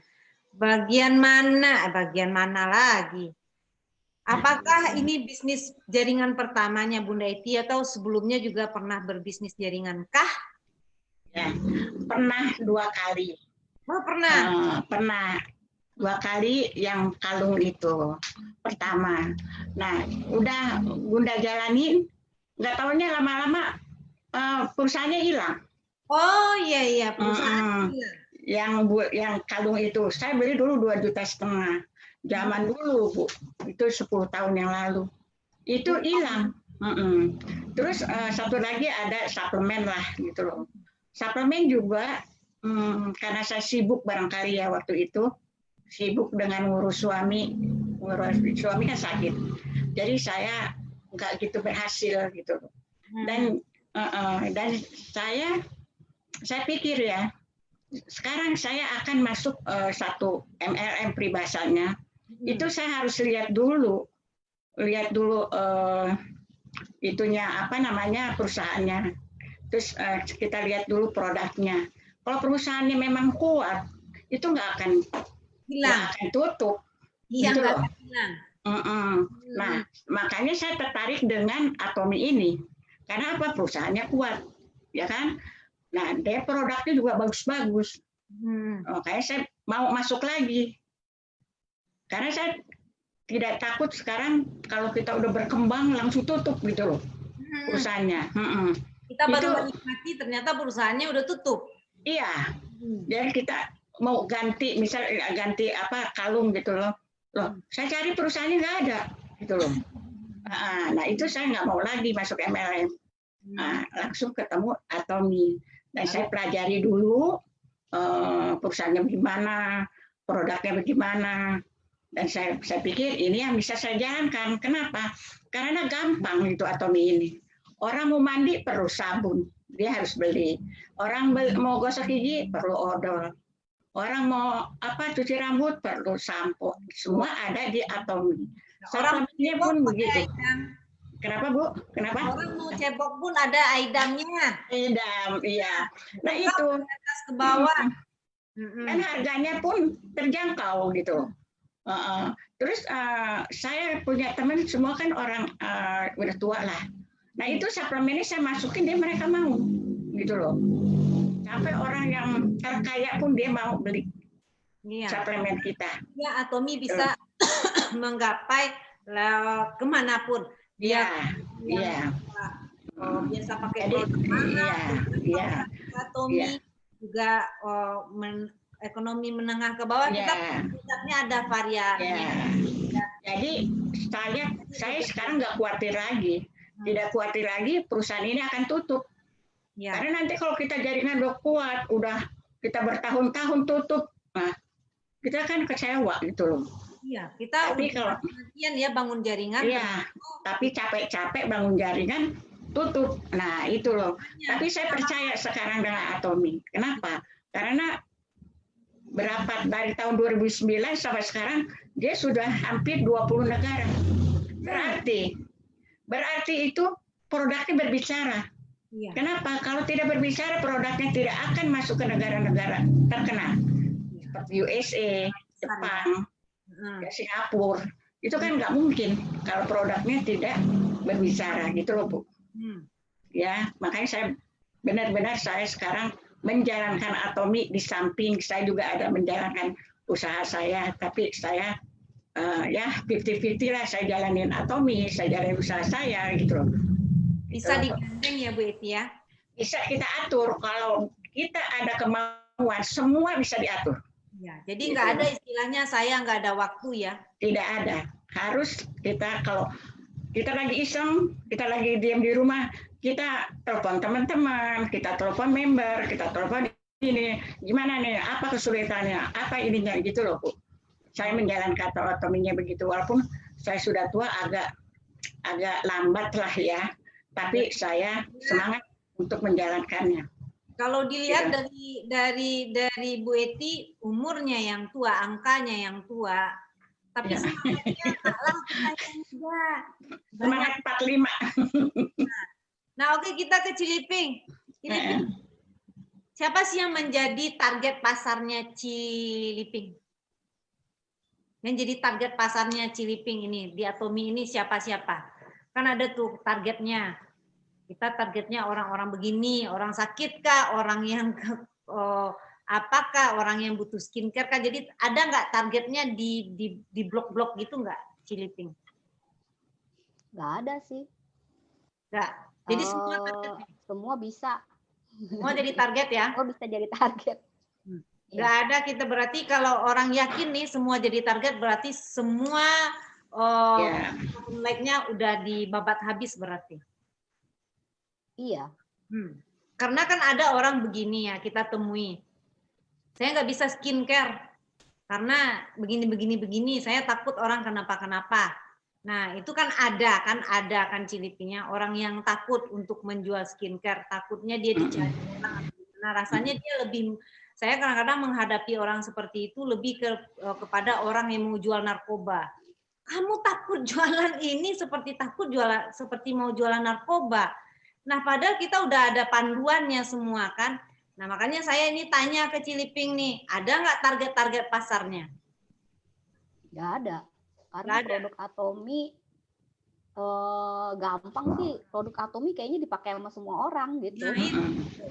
Bagian mana lagi? Apakah ini bisnis jaringan pertamanya Bunda Eti atau sebelumnya juga pernah berbisnis jaringan kah? Ya, pernah 2 kali. Oh, pernah? Pernah 2 kali yang kalung itu pertama. Nah, udah Bunda jalanin, nggak tahunya lama-lama perusahaannya hilang. Oh iya perusahaan hilang. Yang kalung itu saya beli dulu 2,5 juta. Zaman dulu Bu, itu 10 tahun yang lalu. Itu hilang. Terus satu lagi ada suplemen lah gitu loh. Suplemen juga karena saya sibuk barangkali ya waktu itu, sibuk dengan ngurus suami kan sakit, jadi saya nggak gitu berhasil gitu. Dan saya pikir ya, sekarang saya akan masuk satu MLM peribahasanya, itu saya harus lihat dulu itunya apa namanya perusahaannya. Terus kita lihat dulu produknya. Kalau perusahaannya memang kuat, itu nggak akan tutup. Iya, gitu nggak loh. akan hilang. Nah, makanya saya tertarik dengan Atomi ini. Karena apa? Perusahaannya kuat, ya kan? Nah, dia produknya juga bagus-bagus. Makanya saya mau masuk lagi. Karena saya tidak takut sekarang kalau kita udah berkembang langsung tutup gitu loh perusahaannya. Kita baru menikmati ternyata perusahaannya udah tutup. Iya. Dan kita mau ganti, misalnya ganti apa kalung gitu loh. Saya cari perusahaannya nggak ada gitu loh. Nah itu saya nggak mau lagi masuk MLM. Langsung ketemu Atomi. Dan saya pelajari dulu perusahaannya bagaimana, produknya bagaimana. Dan saya pikir ini yang bisa saya jalankan. Kenapa? Karena gampang itu Atomi ini. Orang mau mandi perlu sabun, dia harus beli. Orang mau gosok gigi perlu odol. Orang mau cuci rambut perlu sampo. Semua ada di Atomi. Suplemennya pun begitu. Kenapa Bu? Kenapa? Orang mau cebok pun ada aidamnya. Aidam, iya. Nah itu. Atas ke bawah. Dan harganya pun terjangkau gitu. Terus saya punya teman semua kan orang udah tua lah. Nah itu suplemennya saya masukin, mereka mau gitu loh. Sampai orang yang terkaya pun dia mau beli. suplemen kita. Ya, Atomi bisa menggapai kemanapun. Iya, iya. Biasa pakai Jadi, produk mana, iya. Atomi juga ekonomi menengah ke bawah, kita produknya ada variannya. Jadi saya sekarang nggak khawatir lagi, tidak khawatir lagi perusahaan ini akan tutup. Karena nanti kalau kita jaringan udah kuat, udah kita bertahun-tahun tutup, nah kita kan kecewa gitu loh. Iya, kita tapi kalau ya bangun jaringan. Iya, tapi capek-capek bangun jaringan tutup. Nah itu loh. Tapi saya percaya sekarang dengan Atomi. Kenapa? Karena berapa dari tahun 2009 sampai sekarang dia sudah hampir 20 negara. Berarti itu produknya berbicara. Iya. Kenapa? Kalau tidak berbicara produknya tidak akan masuk ke negara-negara terkenal seperti USA, Jepang, Singapura. Itu kan nggak mungkin kalau produknya tidak berbicara gitu loh Bu. Ya, makanya saya benar-benar saya sekarang menjalankan Atomi di samping saya juga ada menjalankan usaha saya, tapi saya ya 50-50 lah, saya jalanin Atomi, saya jalanin usaha saya gitu loh. Bisa digandeng ya Bu Eti ya? Bisa kita atur, kalau kita ada kemauan semua bisa diatur. Ya, jadi nggak ada istilahnya saya nggak ada waktu ya? Tidak ada, harus kita kalau kita lagi iseng, kita lagi diam di rumah, kita telepon teman-teman, kita telepon member, kita telepon ini, gimana nih, apa kesulitannya, apa ininya gitu loh Bu. Saya menjalankan Atominya begitu, walaupun saya sudah tua agak lambat lah ya, tapi saya semangat untuk menjalankannya. Kalau dilihat dari Bu Eti, umurnya yang tua, angkanya yang tua, tapi semangatnya kalah kita juga. Semangat 45. Nah, oke, kita ke Ciliping. Siapa sih yang menjadi target pasarnya Ciliping? Yang jadi target pasarnya Ciliping ini, di Atomi ini siapa-siapa? Kan ada tuh targetnya. Kita targetnya orang-orang begini, orang sakit kah, orang yang apakah, orang yang butuh skincare kah? Jadi ada nggak targetnya di blok-blok gitu nggak Ciliping? Nggak ada sih. Nggak. Jadi semua bisa. Semua jadi target ya? Semua bisa jadi target. Nggak ada kita berarti kalau orang yakin nih semua jadi target berarti semua like-nya udah dibabat habis berarti. Iya. Karena kan ada orang begini ya kita temui. Saya nggak bisa skincare karena begini. Saya takut orang kenapa-kenapa. Nah itu kan ada kan Cilipingnya orang yang takut untuk menjual skincare, takutnya dia dicari orang. Nah rasanya dia lebih, saya kadang-kadang menghadapi orang seperti itu lebih kepada orang yang mau jual narkoba. Kamu takut jualan ini seperti mau jualan narkoba. Nah padahal kita udah ada panduannya semua kan. Nah makanya saya ini tanya ke Ciliping nih, ada nggak target-target pasarnya? Nggak ada. Karena produk Atomi gampang sih, produk Atomi kayaknya dipakai sama semua orang gitu. Nah,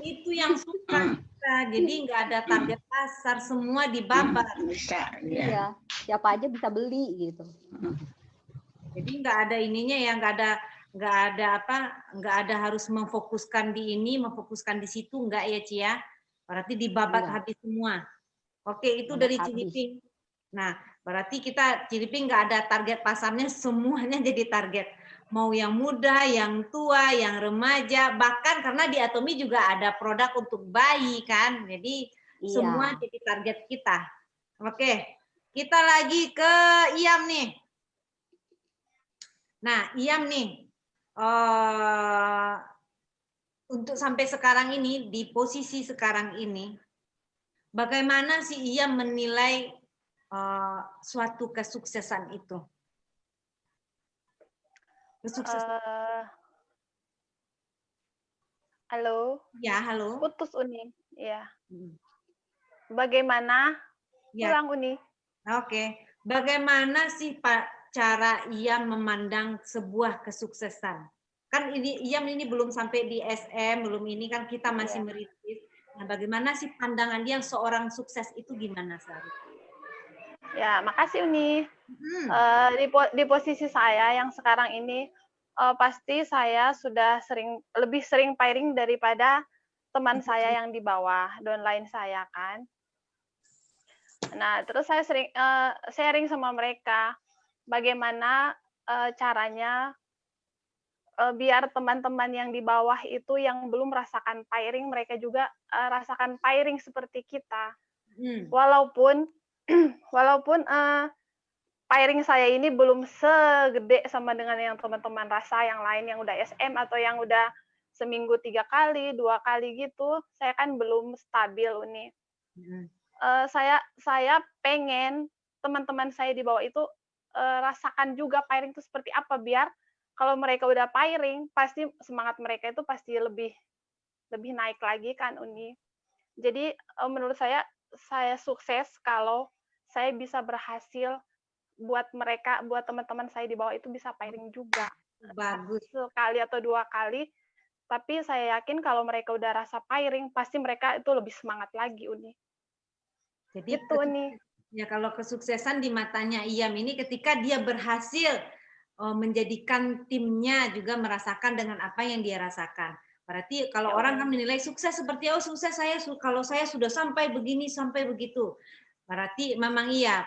itu yang suka kita. Jadi nggak ada target pasar, semua dibabat. Bisa, iya. Siapa aja bisa beli gitu. Jadi nggak ada ininya ya, nggak ada harus memfokuskan di ini, memfokuskan di situ, nggak ya Cia? Berarti dibabat habis semua. Oke, itu dari Ciliping. Nah, berarti kita Ciliping nggak ada target pasarnya, semuanya jadi target. Mau yang muda, yang tua, yang remaja, bahkan karena di Atomi juga ada produk untuk bayi kan. Jadi semua jadi target kita. Oke, kita lagi ke Iam nih. Nah, Iam nih, untuk sampai sekarang ini, di posisi sekarang ini, bagaimana sih Iam menilai suatu kesuksesan itu? Halo. Ya, halo. Putus Uni. Ya. Bagaimana? Ulang Uni. Oke. Bagaimana sih Pak cara Iam memandang sebuah kesuksesan? Kan Iam ini belum sampai di SM, belum ini kan kita masih merintis. Nah, bagaimana sih pandangan dia seorang sukses itu gimana, Sari? Ya, makasih Uni. Di posisi saya yang sekarang ini, pasti saya sudah lebih sering pairing daripada teman saya yang di bawah, downline saya kan. Nah, terus saya sering sharing sama mereka bagaimana caranya biar teman-teman yang di bawah itu yang belum merasakan pairing, mereka juga rasakan pairing seperti kita. Walaupun pairing saya ini belum segede sama dengan yang teman-teman rasa yang lain yang udah SM atau yang udah seminggu 3 kali, 2 kali gitu, saya kan belum stabil Uni. Saya pengen teman-teman saya di bawah itu rasakan juga pairing itu seperti apa, biar kalau mereka udah pairing pasti semangat mereka itu pasti lebih naik lagi kan Uni. Jadi menurut saya sukses kalau saya bisa berhasil buat teman-teman saya di bawah itu bisa pairing juga. Bagus. Sekali atau 2 kali. Tapi saya yakin kalau mereka udah rasa pairing, pasti mereka itu lebih semangat lagi, Uni. Jadi gitu, Uni. Ya, kalau kesuksesan di matanya Iyam ini ketika dia berhasil menjadikan timnya juga merasakan dengan apa yang dia rasakan. Berarti kalau orang kan menilai sukses seperti sukses saya kalau saya sudah sampai begini sampai begitu. Berarti memang iya,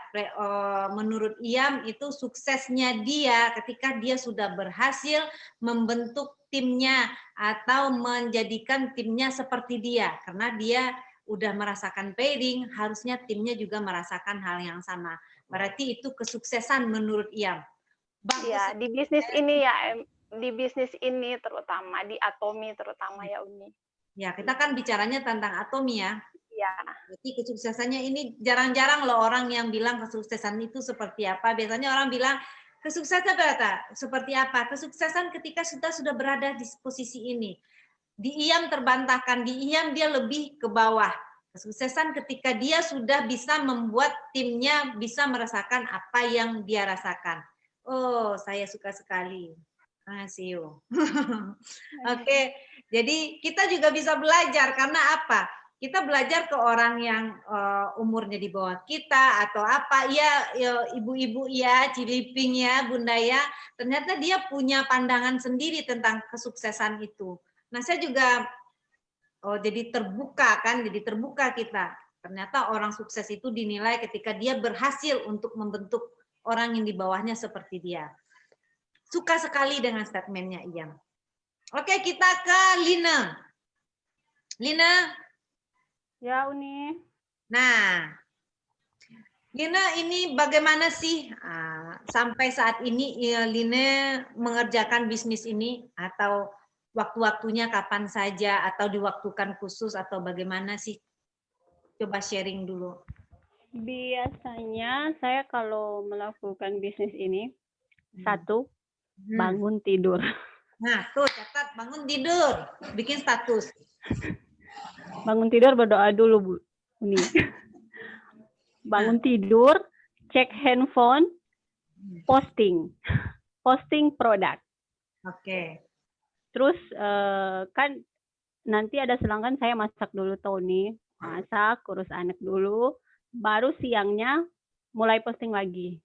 menurut Iyam itu suksesnya dia ketika dia sudah berhasil membentuk timnya atau menjadikan timnya seperti dia. Karena dia udah merasakan pairing, harusnya timnya juga merasakan hal yang sama. Berarti itu kesuksesan menurut Iyam. Ya, di bisnis ini ya, di bisnis ini terutama, di Atomi terutama ya Uni. Ya, kita kan bicaranya tentang Atomi ya. Ya. Jadi kesuksesannya ini jarang-jarang loh orang yang bilang kesuksesan itu seperti apa. Biasanya orang bilang kesuksesan seperti apa? Kesuksesan ketika kita sudah berada di posisi ini. Di Iyam terbantahkan, di Iyam dia lebih ke bawah. Kesuksesan ketika dia sudah bisa membuat timnya bisa merasakan apa yang dia rasakan. Oh, saya suka sekali. See you. Oke, jadi kita juga bisa belajar karena apa? Kita belajar ke orang yang umurnya di bawah kita atau apa ya ibu-ibu ya, Ciliping ya, Bunda ya, ternyata dia punya pandangan sendiri tentang kesuksesan itu. Nah, saya juga jadi terbuka kan, jadi terbuka kita. Ternyata orang sukses itu dinilai ketika dia berhasil untuk membentuk orang yang di bawahnya seperti dia. Suka sekali dengan statementnya Iyam. Oke, kita ke Lina. Lina. Ya, Uni. Nah, Lina ini bagaimana sih sampai saat ini Lina mengerjakan bisnis ini atau waktu-waktunya kapan saja atau diwaktukan khusus atau bagaimana sih? Coba sharing dulu. Biasanya saya kalau melakukan bisnis ini, satu, bangun tidur. Nah, tuh catat bangun tidur, bikin status. Bangun tidur berdoa dulu, Bu Uni. Bangun tidur, cek handphone, posting produk. Oke. Terus kan nanti ada selangkan saya masak dulu Tony, masak, urus anak dulu, baru siangnya mulai posting lagi.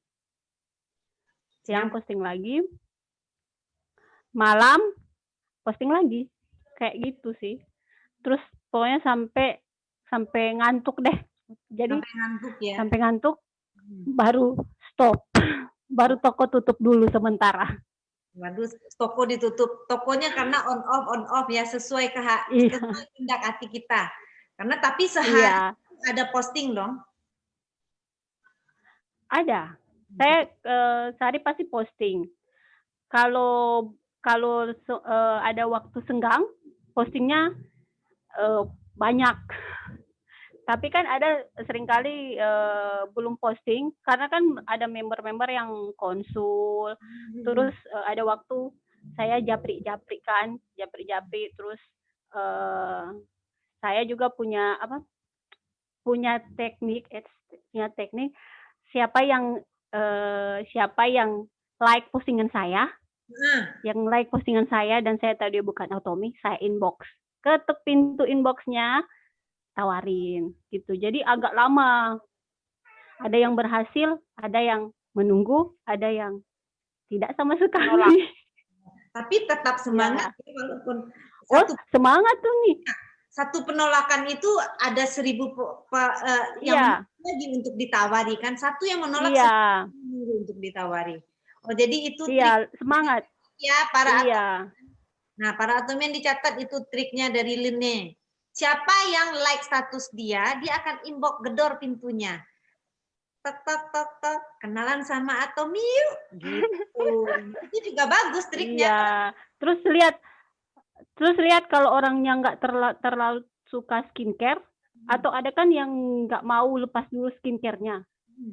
Siang posting lagi, malam posting lagi, kayak gitu sih. Terus pokoknya sampai ngantuk deh. Jadi sampai ngantuk ya. Sampai ngantuk, baru stop, baru toko tutup dulu sementara. Waduh, toko ditutup. Tokonya karena on off ya, sesuai kehendak hati kita. Karena tapi sehari ada posting dong. Ada. Saya sehari pasti posting. Kalau ada waktu senggang, postingnya banyak. Tapi kan ada seringkali belum posting karena kan ada member-member yang konsul. Terus ada waktu saya japri terus saya juga punya teknik siapa yang like postingan saya, dan saya tahu dia bukan Atomi, saya inbox, ketuk pintu inboxnya, tawarin gitu. Jadi agak lama Ada yang berhasil, ada yang menunggu, ada yang tidak sama sekali. Tapi tetap semangat ya, walaupun semangat tuh nih. Satu penolakan itu ada 1000 yang lagi untuk ditawari kan, satu yang menolak untuk ditawari. Oh jadi itu trik semangat ya para Nah para atomian dicatat itu triknya dari Line. Siapa yang like status dia akan inbox gedor pintunya. Tok tok tok tok, kenalan sama Atomi yuk. Gitu. Itu juga bagus triknya. Iya. Terus lihat kalau orangnya nggak terlalu suka skincare, atau ada kan yang nggak mau lepas dulu skincare-nya.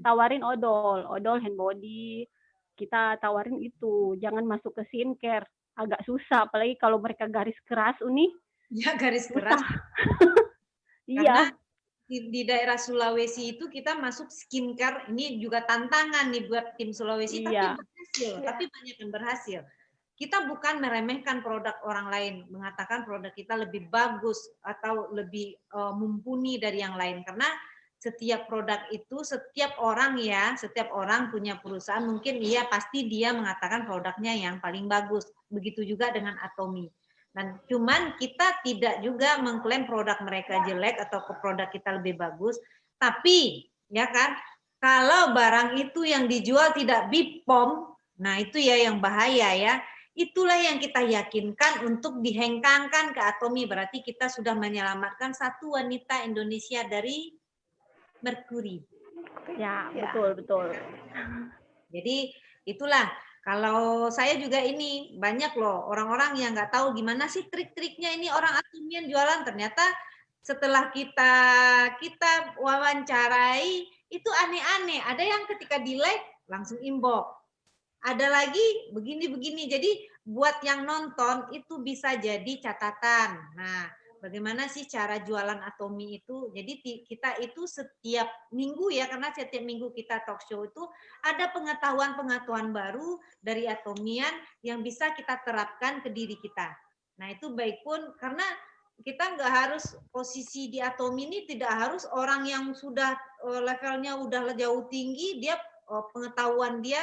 Tawarin odol hand body. Kita tawarin itu, jangan masuk ke skincare. Agak susah, apalagi kalau mereka garis keras, Uni. Ya, garis keras. Iya. Di daerah Sulawesi itu kita masuk skincare, ini juga tantangan nih buat tim Sulawesi, tapi berhasil. Tapi banyak yang berhasil. Kita bukan meremehkan produk orang lain, mengatakan produk kita lebih bagus atau lebih mumpuni dari yang lain, karena setiap produk itu, setiap orang punya perusahaan, mungkin pasti dia mengatakan produknya yang paling bagus. Begitu juga dengan Atomi. Dan cuman kita tidak juga mengklaim produk mereka jelek atau produk kita lebih bagus, tapi ya kan, kalau barang itu yang dijual tidak BPOM, nah itu ya yang bahaya ya. Itulah yang kita yakinkan untuk dihengkangkan ke Atomi, berarti kita sudah menyelamatkan satu wanita Indonesia dari merkuri. Ya, betul. Jadi itulah, kalau saya juga ini banyak loh orang-orang yang nggak tahu gimana sih trik-triknya ini orang Atomian jualan, ternyata setelah kita wawancarai itu aneh-aneh. Ada yang ketika di like langsung inbox. Ada lagi begini-begini. Jadi buat yang nonton itu bisa jadi catatan. Nah, bagaimana sih cara jualan Atomi itu? Jadi kita itu setiap minggu ya, karena setiap minggu kita talk show itu ada pengetahuan-pengetahuan baru dari Atomian yang bisa kita terapkan ke diri kita. Nah itu baik pun karena kita nggak harus posisi di Atomi ini tidak harus orang yang sudah levelnya udah jauh tinggi, dia pengetahuan dia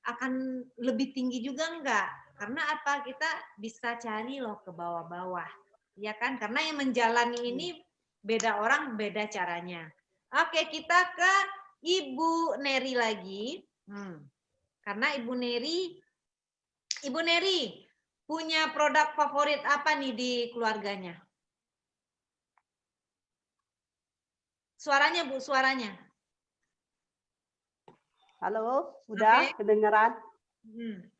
akan lebih tinggi juga enggak. Karena apa? Kita bisa cari loh ke bawah-bawah. Ya kan, karena yang menjalani ini beda orang, beda caranya. Oke, kita ke Ibu Neri lagi. Karena Ibu Neri punya produk favorit apa nih di keluarganya? Suaranya Bu, suaranya. Halo, udah kedengeran?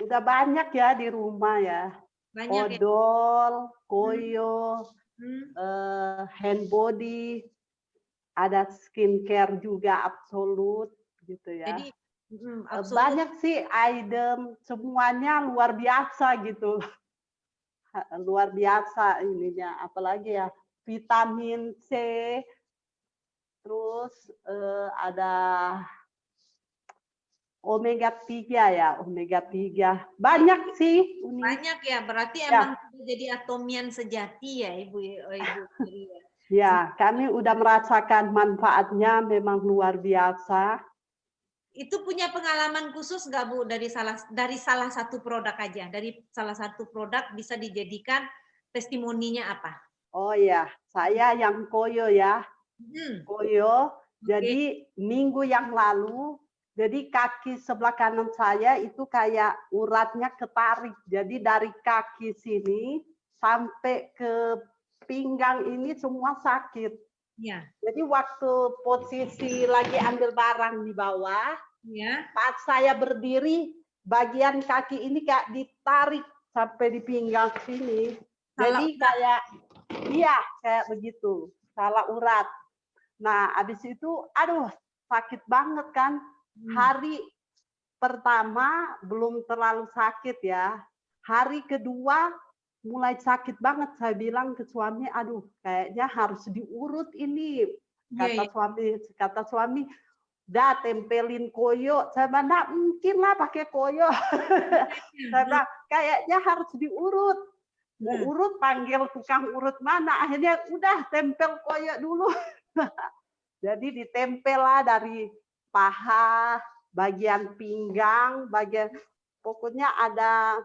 Udah banyak ya di rumah ya. Banyak odol, koyo, hand body, ada skincare juga absolut gitu ya. Jadi, banyak sih item, semuanya luar biasa gitu. Luar biasa ininya, apalagi ya vitamin C, terus ada omega 3 ya, omega 3. Banyak sih. Banyak ya, berarti emang jadi Atomian sejati ya Ibu. Ya, kami udah merasakan manfaatnya memang luar biasa. Itu punya pengalaman khusus nggak Bu dari salah satu produk aja? Dari salah satu produk bisa dijadikan testimoninya apa? Oh ya, saya yang koyo ya. Koyo. Jadi minggu yang lalu, jadi kaki sebelah kanan saya itu kayak uratnya ketarik. Jadi dari kaki sini sampai ke pinggang ini semua sakit. Ya. Jadi waktu posisi lagi ambil barang di bawah, pas saya berdiri, bagian kaki ini kayak ditarik sampai di pinggang sini. Jadi kayak begitu, salah urat. Nah, habis itu, aduh, sakit banget kan. Hari pertama belum terlalu sakit ya. Hari kedua mulai sakit banget. Saya bilang ke suami, aduh, kayaknya harus diurut ini. Kata suami, dah tempelin koyo. Saya bilang, nggak mungkin lah pakai koyo. Saya bilang, kayaknya harus diurut. Mau urut, panggil tukang urut mana. Akhirnya udah tempel koyo dulu. Jadi ditempel lah dari paha, bagian pinggang, bagian pokoknya ada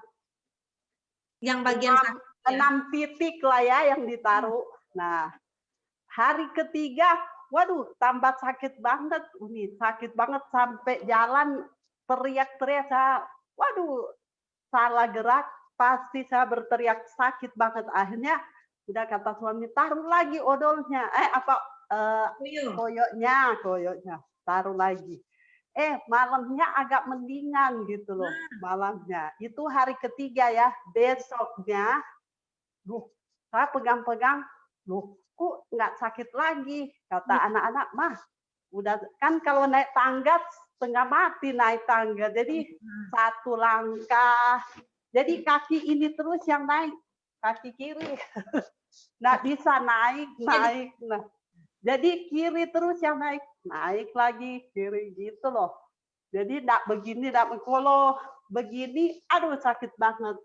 Yang bagian sakit ya? 6 titik lah ya yang ditaruh. Nah, hari ketiga, waduh, tambah sakit banget. Ini sakit banget sampai jalan teriak-teriak. Waduh, salah gerak, pasti saya berteriak sakit banget. Akhirnya udah kata suami, taruh lagi odolnya. Koyoknya, taruh lagi. Malamnya agak mendingan gitu loh, malamnya. Itu hari ketiga ya, besoknya, saya pegang-pegang, kok nggak sakit lagi? Kata anak-anak, mah, udah kan kalau naik tangga setengah mati naik tangga, jadi satu langkah, jadi kaki ini terus yang naik, kaki kiri, nggak bisa naik. Nah, jadi kiri terus yang naik lagi kiri gitu loh. Jadi nggak begini, nggak kalau begini, aduh sakit banget.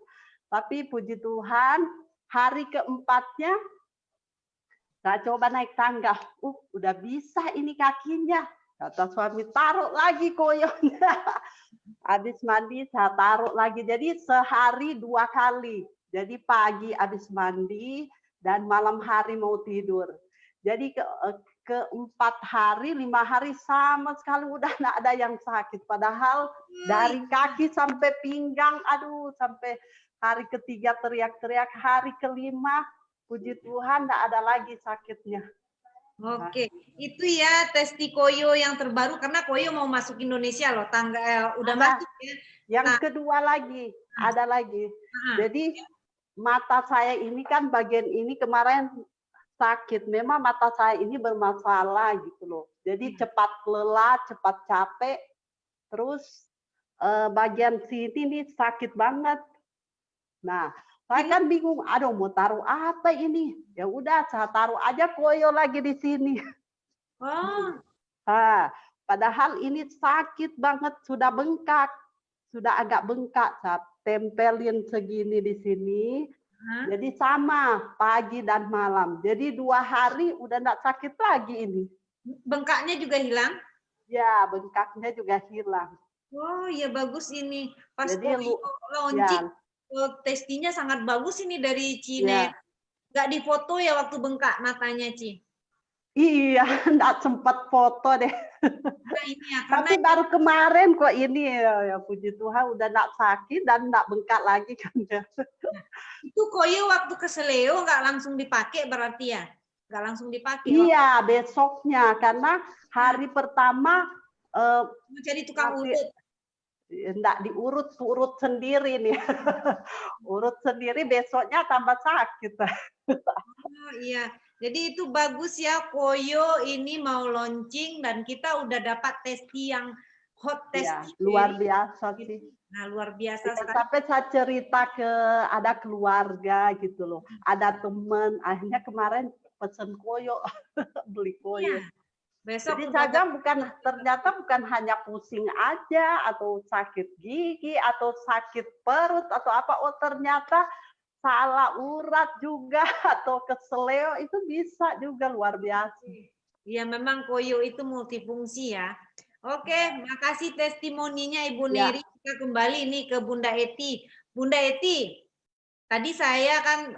Tapi puji Tuhan, hari keempatnya saya coba naik tangga. Udah bisa ini kakinya. Kata suami, taruh lagi koyoknya. Habis mandi saya taruh lagi. Jadi sehari 2 kali. Jadi pagi habis mandi dan malam hari mau tidur. Jadi ke 4 hari, 5 hari sama sekali udah nggak ada yang sakit. Padahal dari kaki sampai pinggang, aduh, sampai hari ketiga teriak-teriak, hari kelima, puji Tuhan nggak ada lagi sakitnya. Oke, itu ya Testi Koyo yang terbaru karena Koyo mau masuk Indonesia loh, udah masuk ya. Yang kedua lagi, ada lagi. Jadi mata saya ini kan bagian ini kemarin sakit. Memang mata saya ini bermasalah gitu loh. Jadi cepat lelah, cepat capek. Terus bagian sini nih sakit banget. Nah, saya kan bingung, aduh mau taruh apa ini? Ya udah, saya taruh aja koyo lagi di sini. Padahal ini sakit banget, sudah bengkak, sudah agak bengkak. Saya tempelin segini di sini. Jadi sama pagi dan malam. Jadi 2 hari udah enggak sakit lagi ini. Bengkaknya juga hilang? Ya, bengkaknya juga hilang. Oh, ya bagus ini. Pas jadi launching, testinya sangat bagus ini dari Cine. Nggak difoto ya waktu bengkak matanya, Ci? Iya, nggak sempat foto deh. Nah, ini ya, Tapi baru kemarin kok ini ya puji Tuhan udah nggak sakit dan nggak bengkak lagi kan ya. Itu koyo waktu ke Seleo nggak langsung dipakai berarti ya? Nggak langsung dipakai? Iya, besoknya karena hari pertama jadi tukang urut. Enggak urut sendiri nih. Urut sendiri besoknya tambah sakit. Oh, iya. Jadi itu bagus ya Koyo ini mau launching dan kita udah dapat testi yang hot testi. Ya, luar biasa sih. Nah, luar biasa sekali. Sampai saya cerita ke ada keluarga gitu loh. Ada teman, akhirnya kemarin pesen koyo, beli koyo. Ya. Besok jadi saja ternyata bukan hanya pusing aja atau sakit gigi atau sakit perut atau apa, oh ternyata salah urat juga atau keseleo itu bisa juga, luar biasa. Iya, memang koyo itu multifungsi ya. Oke, makasih testimoninya Ibu Neri. Kita kembali nih ke Bunda Eti. Bunda Eti, tadi saya kan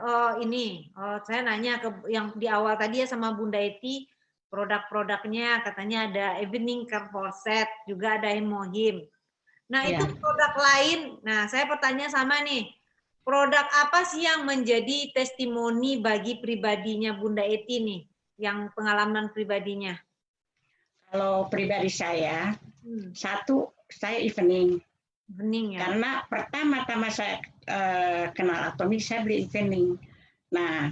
saya nanya ke yang di awal tadi ya sama Bunda Eti. Produk-produknya katanya ada Evening Care Set, juga ada Hemohim. Nah, itu produk lain. Nah, saya bertanya sama nih, produk apa sih yang menjadi testimoni bagi pribadinya Bunda Eti nih, yang pengalaman pribadinya? Kalau pribadi saya, satu, saya Evening. Evening ya? Karena pertama-tama saya kenal Atomi, saya beli Evening. Nah,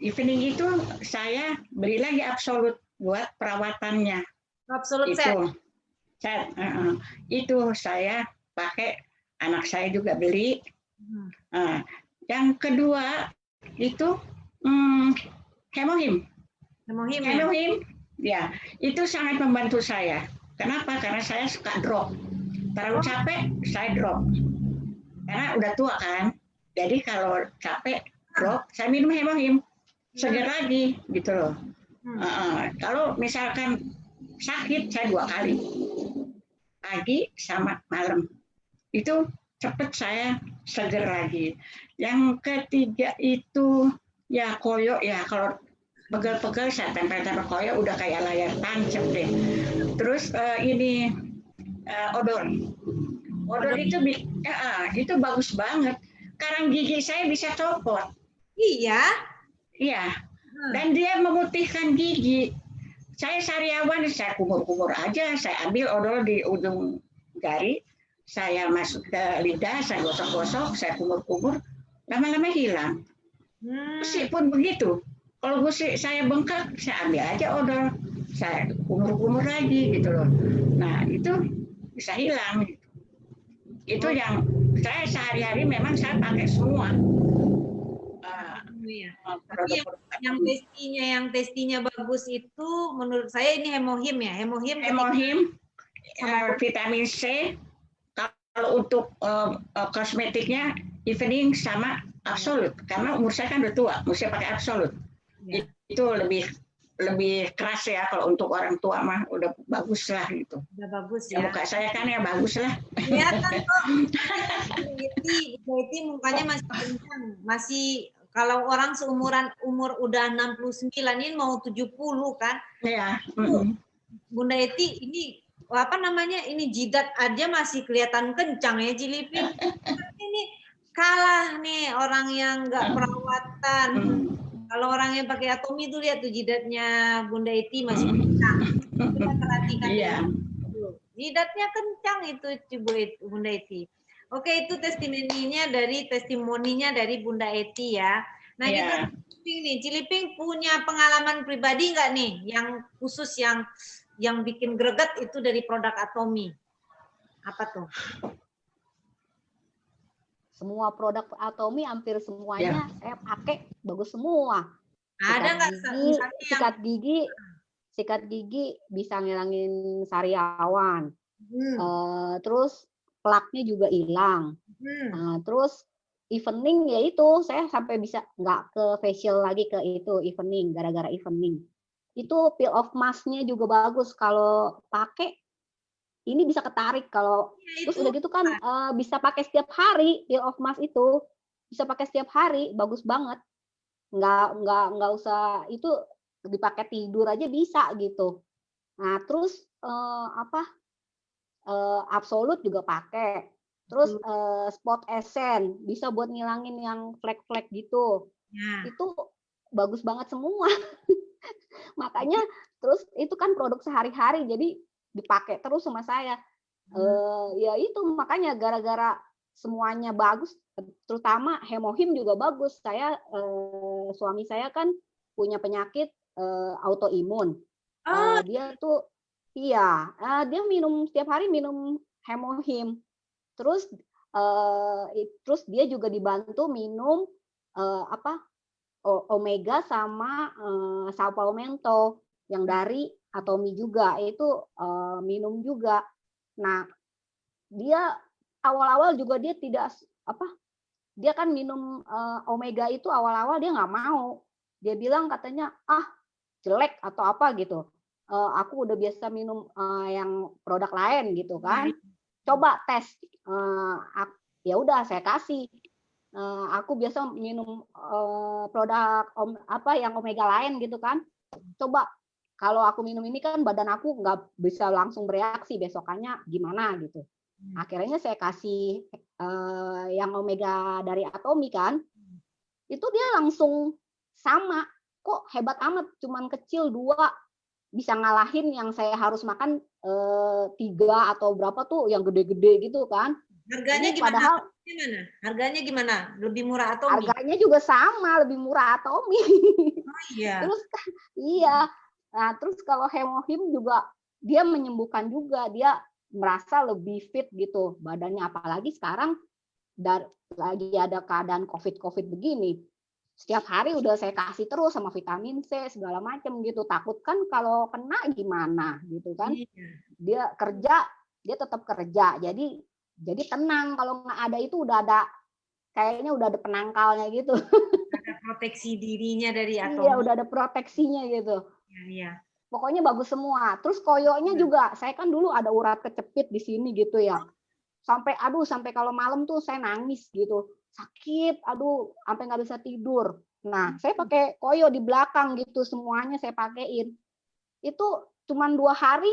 Evening itu saya beli lagi Absolut buat perawatannya. Absolut set. Itu saya pakai, anak saya juga beli. Yang kedua itu Hemohim. Hemohim, ya itu sangat membantu saya. Kenapa? Karena saya suka drop. Terlalu capek, saya drop. Karena udah tua kan. Jadi kalau capek drop, saya minum Hemohim. Segar lagi gitu loh. Kalau misalkan sakit saya 2 kali pagi sama malam. Itu cepet saya seger lagi. Yang ketiga itu ya koyo ya, kalau pegel-pegel saya tempel-tempel koyo udah kayak layar tancap deh. Terus ini odol. Odol itu bagus banget. Karang gigi saya bisa copot. Iya. Iya. Dan dia memutihkan gigi. Saya sariawan, saya kumur-kumur aja, saya ambil odol di ujung jari, saya masuk ke lidah, saya gosok-gosok, saya kumur-kumur, lama-lama hilang. Meskipun begitu, kalau gusi saya bengkak, saya ambil aja odol, saya kumur-kumur lagi gitu loh. Nah itu bisa hilang. Itu yang saya sehari-hari memang saya pakai semua. Tapi yang testinya bagus itu menurut saya ini hemohim ya, hemohim, vitamin C. Kalau untuk kosmetiknya evening sama absolut, karena umur saya kan udah tua, mesti pakai absolut. Ya. Itu lebih keras ya, kalau untuk orang tua mah udah bagus lah gitu. Udah bagus ya. Muka saya kan ya bagus lah. Kelihatan kok. Itu mukanya masih kencang, masih. Kalau orang seumuran umur udah 69 ini mau 70 kan? Iya. Bunda Eti ini apa namanya? Ini jidat aja masih kelihatan kencang ya, Cilipin. Ini kalah nih orang yang nggak perawatan. Kalau orang yang pakai Atomi itu lihat tuh jidatnya Bunda Eti masih kencang. Kita perhatikan jidatnya kencang itu Bunda Eti. Oke, itu testimoninya dari Bunda Eti ya. Nah, kita Ciliping punya pengalaman pribadi nggak nih yang khusus yang bikin greget itu dari produk Atomi? Apa tuh? Semua produk Atomi hampir semuanya saya pakai bagus semua. Ada nggak sikat gigi bisa ngilangin sariawan. Terus plaknya juga hilang. Terus evening ya itu saya sampai bisa nggak ke facial lagi ke itu evening gara-gara evening. Itu peel off mask-nya juga bagus kalau pakai ini bisa ketarik kalau terus udah gitu kan bisa pakai setiap hari peel off mask itu bisa pakai setiap hari bagus banget. Nggak usah itu dipakai tidur aja bisa gitu. Nah terus absolut juga pakai. Terus spot essence bisa buat ngilangin yang flek-flek gitu. Itu bagus banget semua. Makanya terus itu kan produk sehari-hari jadi dipakai terus sama saya. Ya itu makanya gara-gara semuanya bagus, terutama hemohim juga bagus. Saya suami saya kan punya penyakit autoimun. Dia tuh iya, dia minum setiap hari minum hemohim. Terus dia juga dibantu minum omega sama supplemento yang dari Atomi juga itu minum juga. Nah, dia awal-awal juga dia tidak dia kan minum omega itu awal-awal dia nggak mau. Dia bilang katanya jelek atau apa gitu. Aku udah biasa minum yang produk lain gitu kan. Coba tes. Ya udah saya kasih. Aku biasa minum produk yang omega lain gitu kan. Coba kalau aku minum ini kan badan aku nggak bisa langsung bereaksi besokannya gimana gitu. Akhirnya saya kasih yang omega dari Atomi kan. Itu dia langsung sama. Kok hebat amat cuman kecil 2 bisa ngalahin yang saya harus makan 3 atau berapa tuh yang gede-gede gitu kan. Harganya gimana? Harganya gimana? Lebih murah Atomi? Harganya juga sama, lebih murah Atomi. Iya. Terus iya. Nah, terus kalau hemohim juga dia menyembuhkan juga, dia merasa lebih fit gitu badannya, apalagi sekarang lagi ada keadaan COVID begini. Setiap hari udah saya kasih terus sama vitamin C segala macam gitu. Takut kan kalau kena gimana gitu kan. Dia kerja, dia tetap kerja. Jadi tenang kalau nggak ada itu udah ada kayaknya udah ada penangkalnya gitu. Ada proteksi dirinya dari Atomi. Iya, udah ada proteksinya gitu. Iya. pokoknya bagus semua. Terus koyonya juga, saya kan dulu ada urat kecepit di sini gitu ya. Sampai kalau malam tuh saya nangis gitu. Sakit, sampai nggak bisa tidur. Nah, saya pakai koyo di belakang gitu, semuanya saya pakein. Itu cuman 2 hari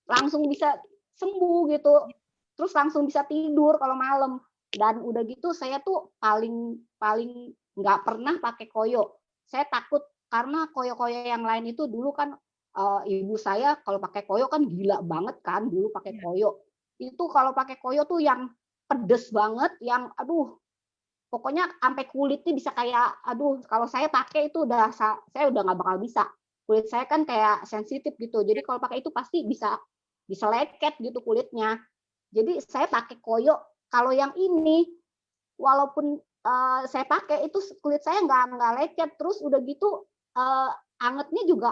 langsung bisa sembuh gitu. Terus langsung bisa tidur kalau malam. Dan udah gitu saya tuh paling nggak pernah pakai koyo. Saya takut karena koyo-koyo yang lain itu dulu kan ibu saya kalau pakai koyo kan gila banget kan dulu pakai koyo. Itu kalau pakai koyo tuh yang pedes banget, yang pokoknya sampai kulitnya bisa kayak kalau saya pakai itu saya udah nggak bakal bisa. Kulit saya kan kayak sensitif gitu. Jadi kalau pakai itu pasti bisa leket gitu kulitnya. Jadi saya pakai koyo. Kalau yang ini walaupun saya pakai itu kulit saya nggak lecet, terus udah gitu angetnya juga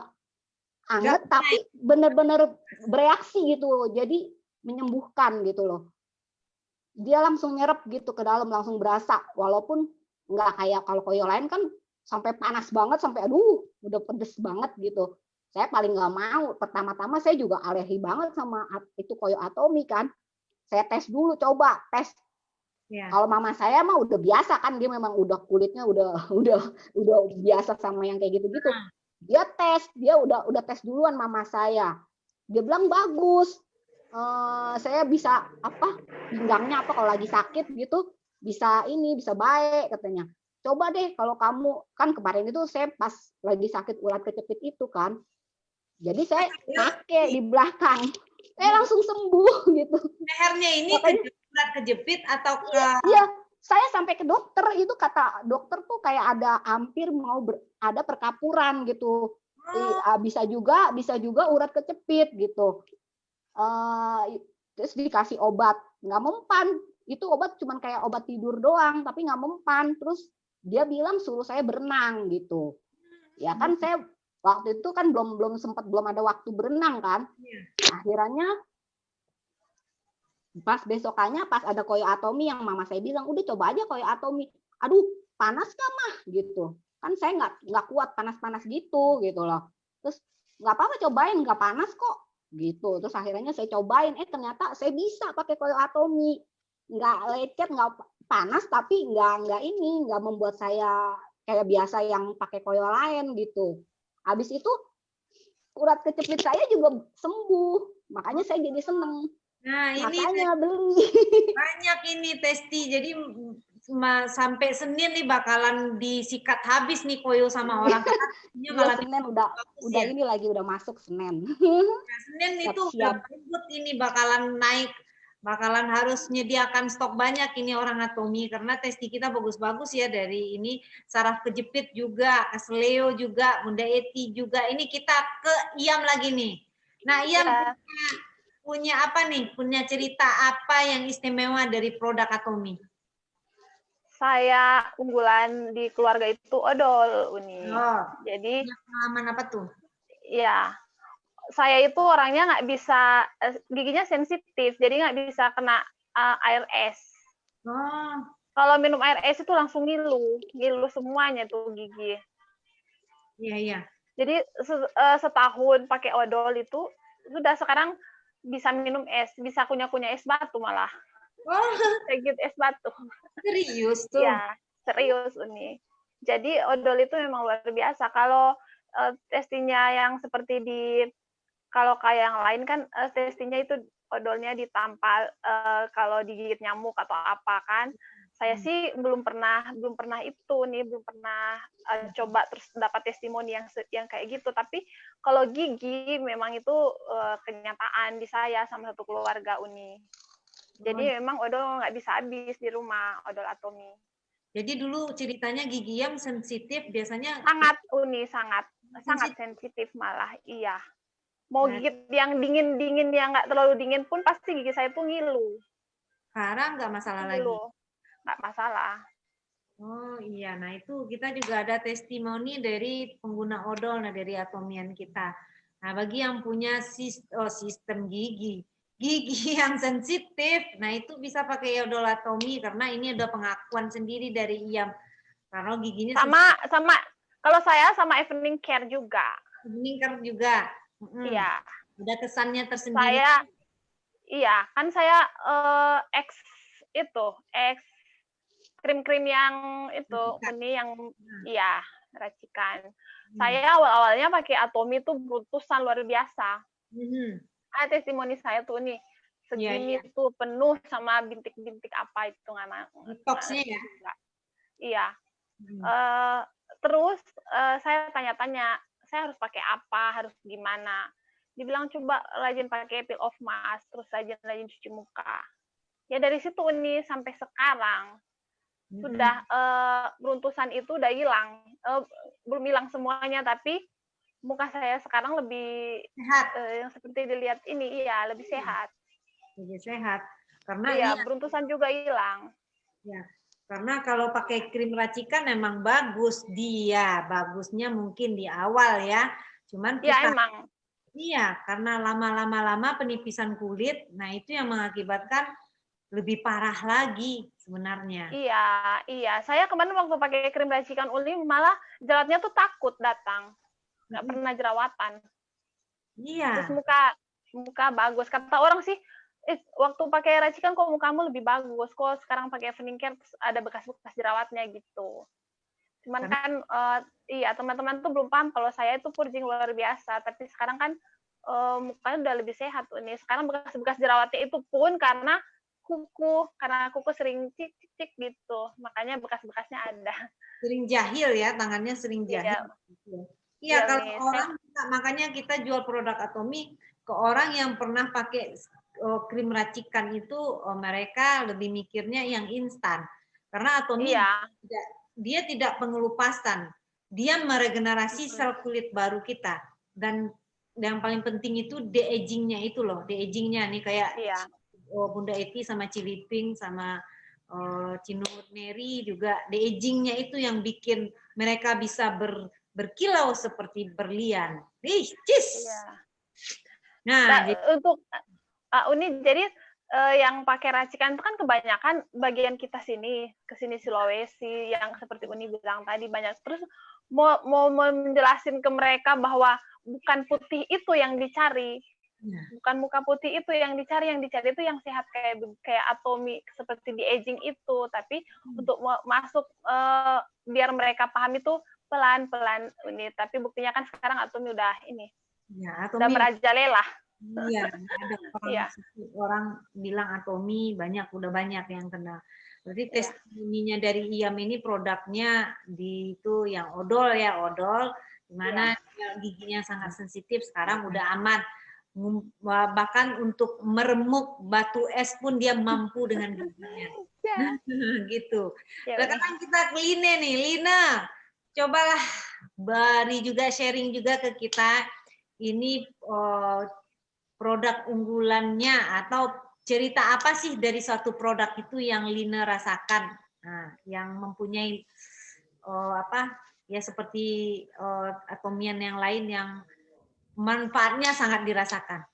anget tapi bener-bener bereaksi gitu, jadi menyembuhkan gitu loh. Dia langsung nyerap gitu ke dalam, langsung berasa, walaupun nggak kayak kalau koyo lain kan sampai panas banget, sampai udah pedes banget gitu. Saya paling nggak mau. Pertama-tama saya juga alergi banget sama itu koyo atomi kan. Saya tes dulu, coba tes. Ya. Kalau mama saya mah udah biasa kan, dia memang udah kulitnya udah biasa sama yang kayak gitu-gitu. Dia udah tes duluan mama saya. Dia bilang bagus. Saya bisa pinggangnya kalau lagi sakit gitu bisa baik katanya. Coba deh kalau kamu kan kemarin itu saya pas lagi sakit urat kecepit itu kan. Jadi saya pakai di belakang. Saya langsung sembuh gitu. Lehernya ini kejepit atau ke? Iya, saya sampai ke dokter, itu kata dokter tuh kayak ada hampir ada perkapuran gitu. Bisa juga urat kecepit gitu. Terus dikasih obat, nggak mempan. Itu obat cuman kayak obat tidur doang, tapi nggak mempan. Terus dia bilang suruh saya berenang gitu. Ya kan saya waktu itu kan belum ada waktu berenang kan. Akhirnya pas besokannya pas ada koyo atomi yang mama saya bilang udah coba aja koyo atomi. Panas gak mah gitu. Kan saya nggak kuat panas-panas gitu loh. Terus nggak apa-apa cobain, nggak panas kok gitu. Terus akhirnya saya cobain, ternyata saya bisa pakai koyo atomi. Nggak lecet, nggak panas, tapi nggak membuat saya kayak biasa yang pakai koyo lain gitu. Habis itu urat kecepit saya juga sembuh, makanya saya jadi seneng. Nah, makanya beli. Banyak ini Testi, jadi sampai Senin nih bakalan disikat habis nih koyo sama orang. Ya, Senin udah ini lagi udah masuk Senin. Nah, Senin itu udah ini bakalan naik. Bakalan harus menyediakan stok banyak ini orang atomi karena Testi kita bagus-bagus ya, dari ini saraf kejepit juga, kesleo juga, Bunda Eti juga. Ini kita ke Iyam lagi nih. Nah, Iyam punya apa nih? Punya cerita apa yang istimewa dari produk atomi? Saya unggulan di keluarga itu odol, Uni. Jadi pengalaman apa tuh? Ya. Saya itu orangnya nggak bisa, giginya sensitif, jadi nggak bisa kena air es. Kalau minum air es itu langsung ngilu semuanya tuh gigi. Iya. Jadi setahun pakai odol itu sudah sekarang bisa minum es, bisa kunyah-kunyah es batu malah. Kayak gitu, es batu. Serius tuh? Ya, serius Uni. Jadi odol itu memang luar biasa. Kalau testinya yang seperti kalau kayak yang lain kan testinya itu odolnya ditampal kalau digigit nyamuk atau apa kan. Saya sih belum pernah coba terus dapat testimoni yang kayak gitu. Tapi kalau gigi memang itu kenyataan di saya sama satu keluarga Uni. Jadi memang odol nggak bisa habis di rumah, odol atomi. Jadi dulu ceritanya gigi yang sensitif biasanya sangat Uni, sangat sensitif malah, iya. Mau gigit yang dingin yang nggak terlalu dingin pun pasti gigi saya tuh ngilu. Sekarang nggak masalah lagi? Nggak masalah. Oh iya, nah itu kita juga ada testimoni dari pengguna odol, dari atomian kita. Nah bagi yang punya sistem gigi yang sensitif, nah itu bisa pakai odol atomi karena ini ada pengakuan sendiri dari Iyam. Karena giginya sama kalau saya sama Evening Care juga. Evening Care juga. Iya. Ada kesannya tersendiri. Kan saya ex krim-krim yang itu Uni yang racikan. Saya awal-awalnya pakai Atomy itu brutusan luar biasa. Ada testimoni saya tuh nih segini tuh penuh sama bintik-bintik apa itu Toksnya ya. Iya. Terus saya tanya-tanya, saya harus pakai apa, harus gimana? Dibilang coba rajin pakai peel off mask, terus rajin cuci muka. Ya dari situ Uni sampai sekarang sudah beruntusan itu udah hilang, belum hilang semuanya, tapi muka saya sekarang lebih sehat. Yang seperti dilihat ini, lebih sehat. Lebih sehat. Karena beruntusan juga hilang. Ya, karena kalau pakai krim racikan emang bagus bagusnya mungkin di awal ya. Cuman kita emang. Iya, karena lama-lama penipisan kulit, nah itu yang mengakibatkan lebih parah lagi sebenarnya. Iya. Saya kemarin waktu pakai krim racikan uli malah jerawatnya tuh takut datang. Nggak pernah jerawatan. Iya. Terus muka bagus. Kata orang sih, waktu pakai racikan kok mukamu lebih bagus. Kok sekarang pakai evening care terus ada bekas-bekas jerawatnya gitu. Cuman kan teman-teman tuh belum paham kalau saya itu purging luar biasa. Tapi sekarang kan mukanya udah lebih sehat tuh nih. Sekarang bekas-bekas jerawatnya itu pun karena kuku sering cik gitu. Makanya bekas-bekasnya ada. Sering jahil ya, tangannya sering jahil. Iya, kalau orang makanya kita jual produk Atomy ke orang yang pernah pakai krim racikan itu, mereka lebih mikirnya yang instan. Karena Atomy dia tidak pengelupasan, dia meregenerasi sel kulit baru kita. Dan yang paling penting itu de-aging-nya itu loh, de-aging-nya nih kayak Bunda Eti sama Ciliping sama Cinut Neri juga de-aging-nya itu yang bikin mereka bisa berkilau seperti berlian. Nah, untuk Uni jadi yang pakai racikan itu kan kebanyakan bagian kita kesini Sulawesi yang seperti Uni bilang tadi banyak. Terus mau menjelasin ke mereka bahwa bukan putih itu yang dicari, bukan muka putih itu yang dicari itu yang sehat kayak Atomy seperti di aging itu. Tapi untuk masuk biar mereka paham itu pelan-pelan Uni. Tapi buktinya kan sekarang Atomy udah udah merajalela. Iya, ada orang bilang Atomy udah banyak yang kenal. Berarti testimoninya dari IAM ini produknya itu yang odol, dimana giginya sangat sensitif, sekarang udah aman. Bahkan untuk meremuk batu es pun dia mampu dengan giginya. Gitu. Sekarang kita ke Lina, cobalah beri juga sharing juga ke kita ini produk unggulannya atau cerita apa sih dari suatu produk itu yang Lina rasakan, yang mempunyai seperti Atomian yang lain yang manfaatnya sangat dirasakan.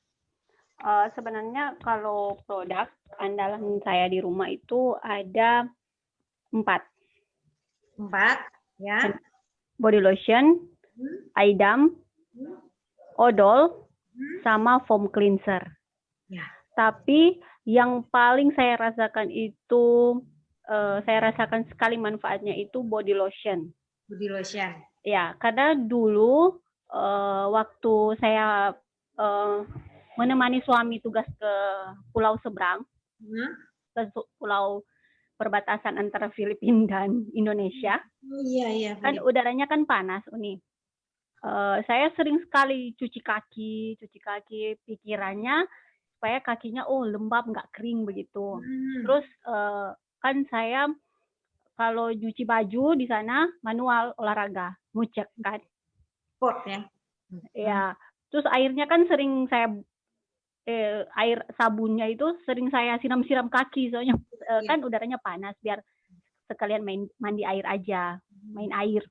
Sebenarnya kalau produk andalan saya di rumah itu ada 4 ya. Body lotion, eye balm, odol, sama foam cleanser. Tapi yang paling saya rasakan itu, saya rasakan sekali manfaatnya itu body lotion. Body lotion. Ya, karena dulu waktu saya menemani suami tugas ke pulau seberang, ke pulau perbatasan antara Filipina dan Indonesia, kan udaranya kan panas, Uni. Saya sering sekali cuci kaki, pikirannya supaya kakinya lembab, nggak kering begitu. Terus kan saya kalau cuci baju di sana manual olahraga, ngucek kan. Sport ya. Ya, terus airnya kan sering saya air sabunnya itu sering saya siram-siram kaki soalnya kan udaranya panas, biar sekalian mandi air aja, main air.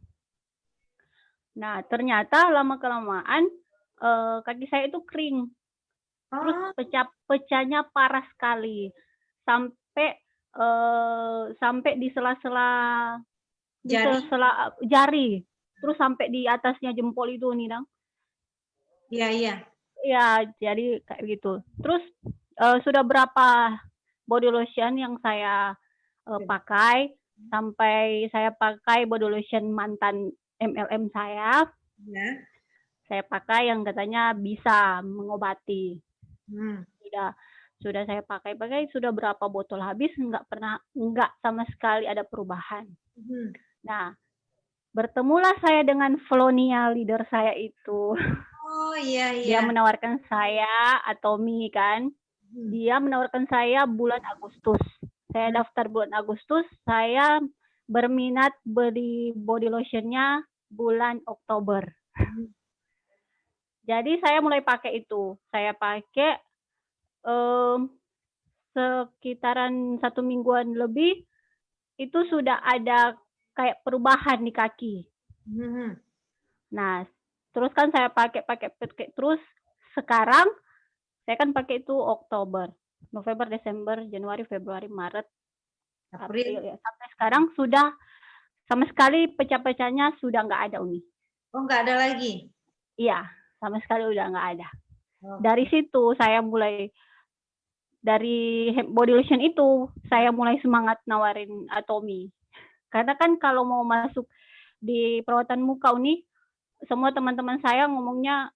Nah, ternyata lama-kelamaan kaki saya itu kering. Terus pecahnya parah sekali. Sampai di sela-sela jari. Terus sampai di atasnya jempol itu nih, Dang. Iya. Ya, jadi kayak gitu. Terus sudah berapa body lotion yang saya pakai, sampai saya pakai body lotion mantan MLM saya. Ya. Saya pakai yang katanya bisa mengobati. Hmm. Sudah saya pakai sudah berapa botol habis, nggak sama sekali ada perubahan. Nah, bertemulah saya dengan Flonia, leader saya itu. Oh iya iya. Dia menawarkan saya Atomi kan. Dia menawarkan saya bulan Agustus. Saya daftar bulan Agustus, saya berminat beli body lotionnya bulan Oktober. Jadi saya mulai pakai itu. Saya pakai sekitaran 1 mingguan lebih, itu sudah ada kayak perubahan di kaki. Nah, terus kan saya pakai terus. Sekarang saya kan pakai itu Oktober, November, Desember, Januari, Februari, Maret, April ya. Sampai sekarang sudah sama sekali pecah-pecahnya sudah nggak ada, Umi. Oh, nggak ada lagi? Iya, sama sekali udah nggak ada. Dari situ saya mulai, dari body lotion itu saya mulai semangat nawarin Atomi. Karena kan kalau mau masuk di perawatan muka nih, semua teman-teman saya ngomongnya,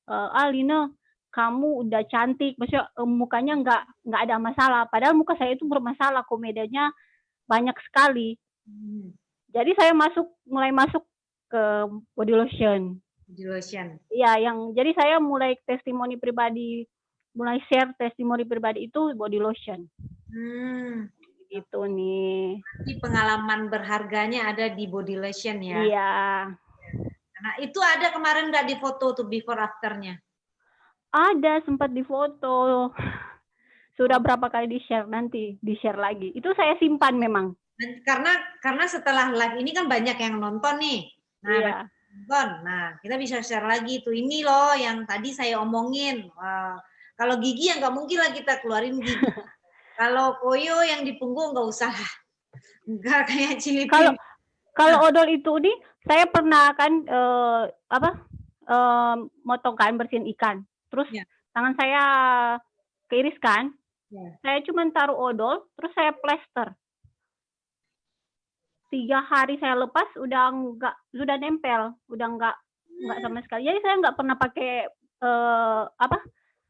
Lina, kamu udah cantik, maksudnya mukanya nggak ada masalah. Padahal muka saya itu bermasalah, komedanya banyak sekali. Jadi saya mulai masuk ke body lotion. Body lotion. Iya, jadi saya mulai testimoni pribadi, mulai share testimoni pribadi itu body lotion. Gitu nih. Jadi pengalaman berharganya ada di body lotion ya? Iya. Nah, itu ada kemarin nggak di foto tuh before afternya? Ada, sempat difoto. Sudah berapa kali di-share, nanti di-share lagi. Itu saya simpan memang. Karena setelah live ini kan banyak yang nonton nih. Nah, iya. Nah, kita bisa share lagi tuh. Ini loh yang tadi saya omongin. Kalau gigi ya nggak mungkin lah kita keluarin gigi. Kalau koyo yang di punggung nggak usah. Nggak kayak Cilipin. Kalau odol itu nih, saya pernah kan motong kan, bersihin ikan. Terus tangan saya keiriskan. Saya cuma taruh odol, terus saya plester. 3 hari saya lepas sudah nempel, udah nggak sama sekali. Jadi saya nggak pernah pakai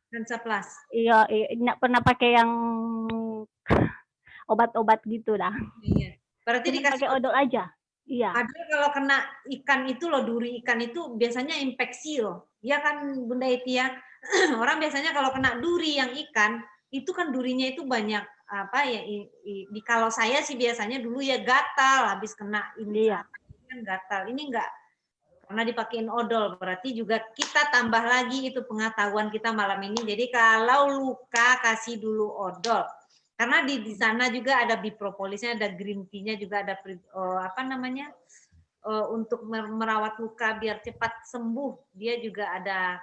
Hansaplast. Iya, nggak pernah pakai yang obat-obat gitu dah. Iya. Berarti dikasih pakai odol aja. Iya. Padahal kalau kena ikan itu loh, duri ikan itu biasanya infeksi loh. Iya kan Bunda Eti ya? Orang biasanya kalau kena duri yang ikan, itu kan durinya itu banyak kalau saya sih biasanya dulu ya gatal habis kena ini kan gatal. Ini enggak, karena dipakein odol, berarti juga kita tambah lagi itu pengetahuan kita malam ini. Jadi kalau luka kasih dulu odol. Karena di sana juga ada bipropolisnya, ada green tea-nya juga, ada untuk merawat luka biar cepat sembuh. Dia juga ada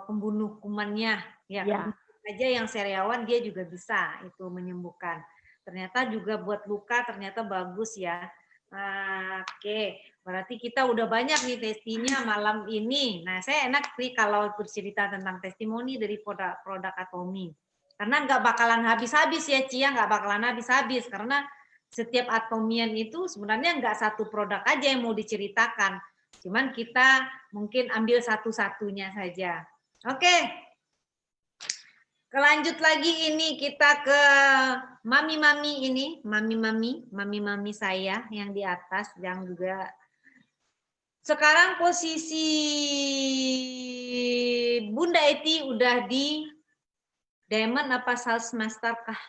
pembunuh kumannya, ya. Aja yang sariawan dia juga bisa itu menyembuhkan. Ternyata juga buat luka ternyata bagus ya. Oke, berarti kita udah banyak nih testinya malam ini. Nah, saya enak sih kalau bercerita tentang testimoni dari produk Atomi. Karena nggak bakalan habis-habis ya, Cia, nggak bakalan habis-habis. Karena setiap Atomian itu sebenarnya nggak satu produk aja yang mau diceritakan. Cuman kita mungkin ambil satu-satunya saja. Oke. Lanjut lagi ini kita ke mami-mami ini, mami-mami saya yang di atas, yang juga sekarang posisi Bunda Eti udah di Diamond apa Sales Master kah?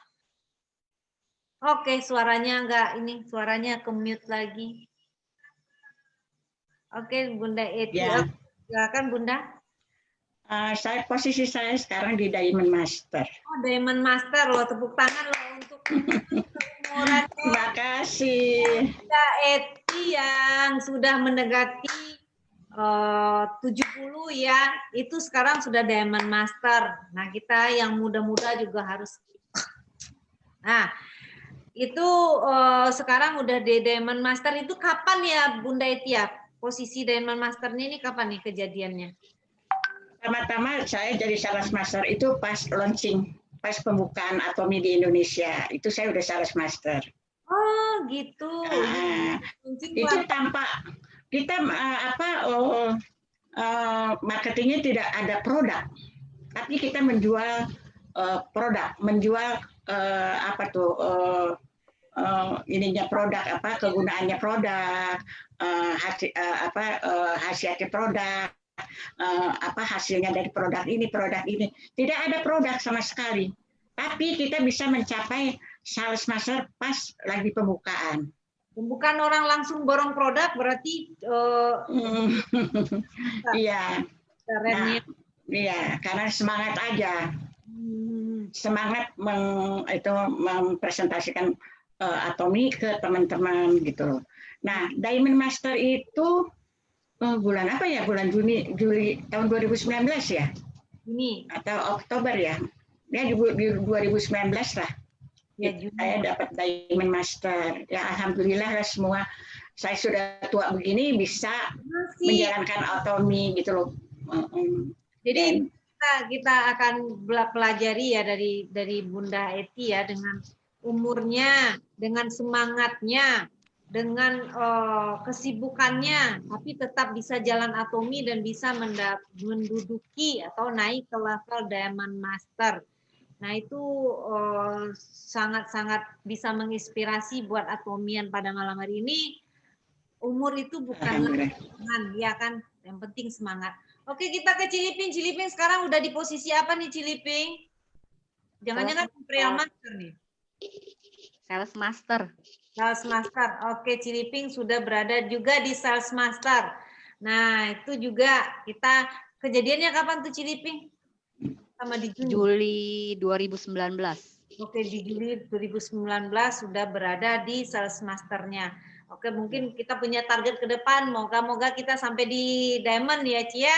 Oke, suaranya enggak ini, suaranya ke-mute lagi. Oke, Bunda Eti. Ya. Silakan Bunda. Posisi saya sekarang di Diamond Master. Oh, Diamond Master loh, tepuk tangan loh untuk umuran. Terima kasih. Bunda Eti yang sudah mendekati 70 ya, itu sekarang sudah Diamond Master. Nah, kita yang muda-muda juga harus. Nah, itu sekarang udah di Diamond Master. Itu kapan ya Bunda Eti ya? Posisi Diamond Master ini kapan nih kejadiannya? Pertama-tama saya jadi sales master itu pas launching, pas pembukaan Atomi di Indonesia. Itu saya udah sales master. Oh, gitu. Itu tanpa kita marketingnya tidak ada produk, tapi kita menjual produk, menjual ininya produk, kegunaannya produk, khasiatnya produk, hasilnya dari produk ini. Tidak ada produk sama sekali, tapi kita bisa mencapai sales master pas lagi pembukaan. Bukan orang langsung borong produk, berarti iya. Iya, karena semangat aja. Semangat mempresentasikan Atomi ke teman-teman gitu. Nah, Diamond Master itu bulan apa ya? Bulan Juli tahun 2019 ya? Ini atau Oktober ya? Ya di 2019 lah. Ya, saya dapat Diamond Master. Ya alhamdulillah lah semua. Saya sudah tua begini bisa menjalankan Atomi gitu loh. Jadi kita akan pelajari ya dari Bunda Eti ya, dengan umurnya, dengan semangatnya, dengan kesibukannya, tapi tetap bisa jalan Atomi dan bisa menduduki atau naik ke level Diamond Master. Nah itu sangat-sangat bisa menginspirasi buat Atomian pada malam hari ini. Umur itu bukanlah ya kan, yang penting semangat. Oke, kita ke Ciliping. Ciliping sekarang udah di posisi apa nih Ciliping? Jangan-jangan Imperial Master nih. Sales Master. Sales Master. Oke, Ciliping sudah berada juga di Sales Master. Nah, itu juga kita kejadiannya kapan tuh Ciliping? Sama di Juli 2019. Oke, di Juli 2019 sudah berada di Sales Masternya. Oke, mungkin kita punya target ke depan. Moga-moga kita sampai di Diamond ya, Ci ya.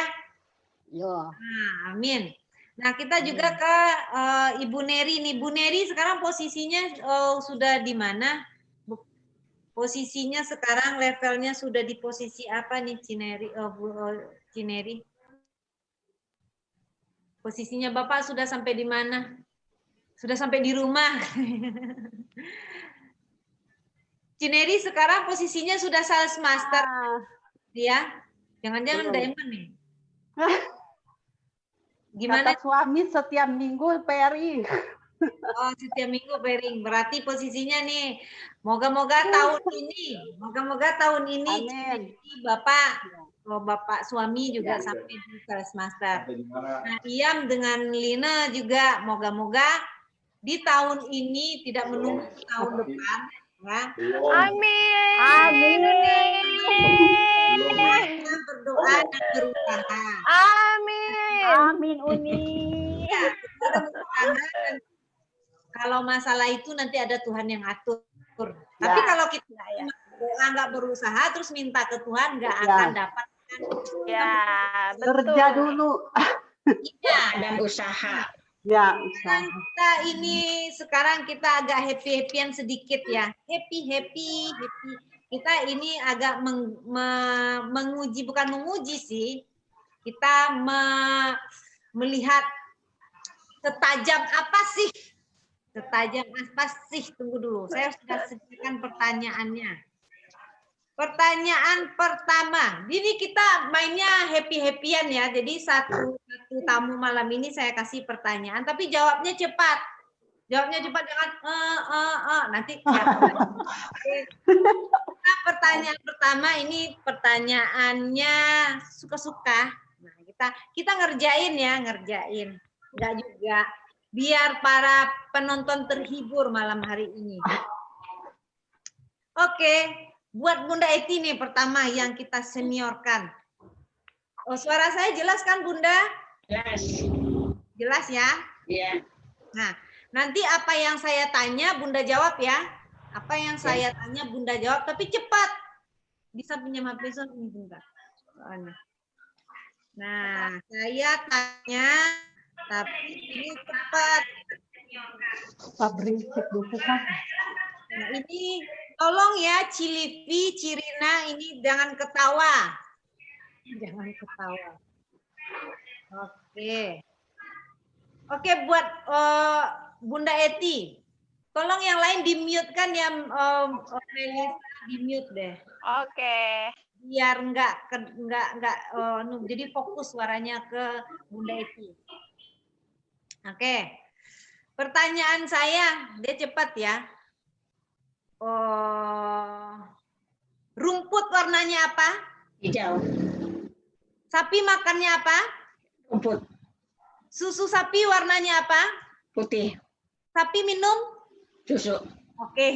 Yo. Nah, amin. Nah, kita juga ke Ibu Neri nih. Bu Neri sekarang posisinya sudah di mana? Posisinya sekarang levelnya sudah di posisi apa nih, Cineri? Cineri? Posisinya Bapak sudah sampai di mana? Sudah sampai di rumah. Cineri sekarang posisinya sudah sales master. Ya. Jangan-jangan Diamond nih. Gimana? Kata suami setiap minggu pairing. Oh, setiap minggu pairing. Berarti posisinya nih, moga-moga tahun ini Bapak suami juga sampai di sales master. Nah, Iam dengan Lina juga moga-moga di tahun ini tidak menunggu tahun depan, ya. Amin. Kita berdoa dan berusaha. Amin Uni. Ya, kita berusaha dan kalau masalah itu nanti ada Tuhan yang atur. Tapi kalau kita doa nggak berusaha terus minta ke Tuhan nggak akan dapat. Ya, betul. Kerja dulu. Iya, dan usaha. Ya, usaha. Kita ini sekarang kita agak happy-happyan sedikit ya. Happy. Kita ini agak menguji, bukan menguji sih. Kita melihat setajam apa sih? Setajam apa sih? Tunggu dulu. Saya sudah sediakan pertanyaannya. Pertanyaan pertama, ini kita mainnya happy-happyan ya. Jadi satu tamu malam ini saya kasih pertanyaan, tapi jawabnya cepat. Jawabnya cepat, jangan nanti. Nah, pertanyaan pertama ini pertanyaannya suka-suka. Nah, kita ngerjain. Enggak juga. Biar para penonton terhibur malam hari ini. Oke. Buat Bunda Eti nih pertama yang kita seniorkan. Oh, suara saya jelas kan Bunda? Jelas. Jelas ya? Iya. Nah, nanti apa yang saya tanya Bunda jawab ya. Apa yang saya tanya Bunda jawab, tapi cepat. Bisa pinjam HP ini Bunda. Nah, saya tanya, tapi ini cepat. Nah, ini tolong ya Cilipi, Cirina ini jangan ketawa. Jangan ketawa. Oke. Oke, buat Bunda Eti. Tolong yang lain di-mute kan ya, Melisa di-mute deh. Oke. Biar enggak jadi fokus suaranya ke Bunda Eti. Oke. Pertanyaan saya, dia cepat ya. Rumput warnanya apa? Hijau. Sapi makannya apa? Rumput. Susu sapi warnanya apa? Putih. Sapi minum? Susu. Oke.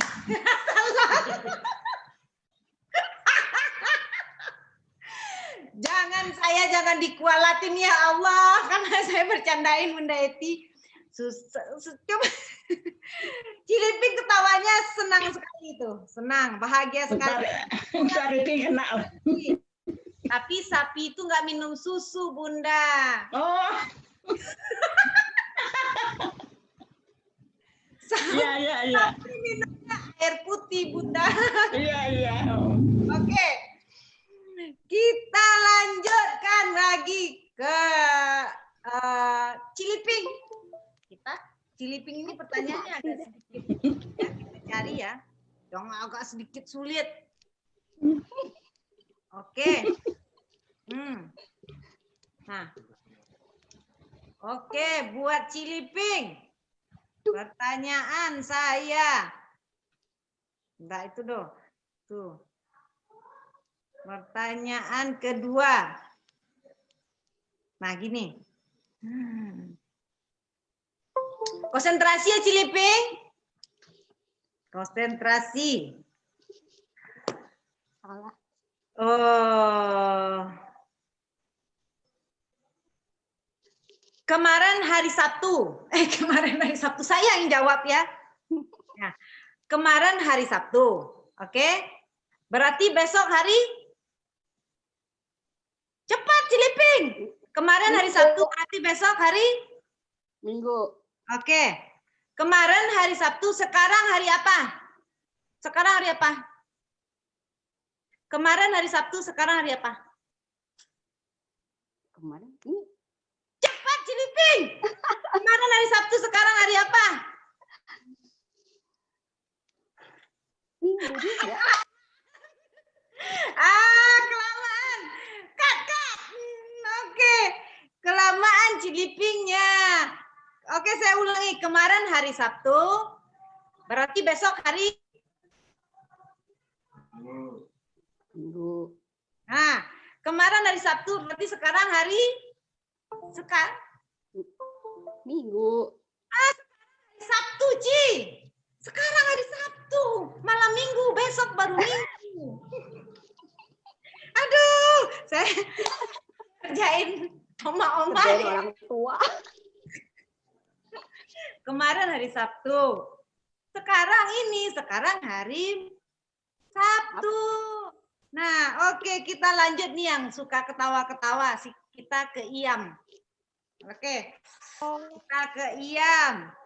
Jangan dikualatin ya Allah, karena saya bercandain Bunda Eti. Coba Ciliping ketawanya senang sekali itu, senang, bahagia sekali. Bentar itu kena. Tapi sapi itu nggak minum susu, Bunda. Oh. Iya. Sapi minumnya air putih, Bunda. Iya. Oke. Kita lanjutkan lagi ke Ciliping. Ciliping ini pertanyaannya agak sedikit ya, kita cari ya. Yang agak sedikit sulit. Oke. Nah. Oke, buat Ciliping. Pertanyaan saya. Enggak itu doh. Tuh. Pertanyaan kedua. Nah, gini. Konsentrasi ya Ciliping. Konsentrasi. Salah. Kemarin hari Sabtu. Kemarin hari Sabtu saya yang jawab ya. Nah, kemarin hari Sabtu. Oke. Berarti besok hari cepat Ciliping. Kemarin hari Sabtu berarti besok hari Minggu. Oke. Kemarin hari Sabtu, sekarang hari apa? Sekarang hari apa? Kemarin hari Sabtu, sekarang hari apa? Kemarin ini. Cepat Ciliping. Kemarin hari Sabtu, sekarang hari apa? Minggu juga. Kelamaan. Kat. Oke. Kelamaan Cilipingnya. Oke, saya ulangi. Kemarin hari Sabtu, berarti besok hari Minggu. Nah, kemarin hari Sabtu, berarti sekarang hari Minggu. Sabtu, Ci. Sekarang hari Sabtu, malam Minggu, besok baru Minggu. Aduh, saya kerjain oma-oma. Kerjain orang tua. Kemarin hari Sabtu. Sekarang hari Sabtu. Nah, oke, kita lanjut nih yang suka ketawa-ketawa. Kita ke Iam. Oke. Kita ke Iam.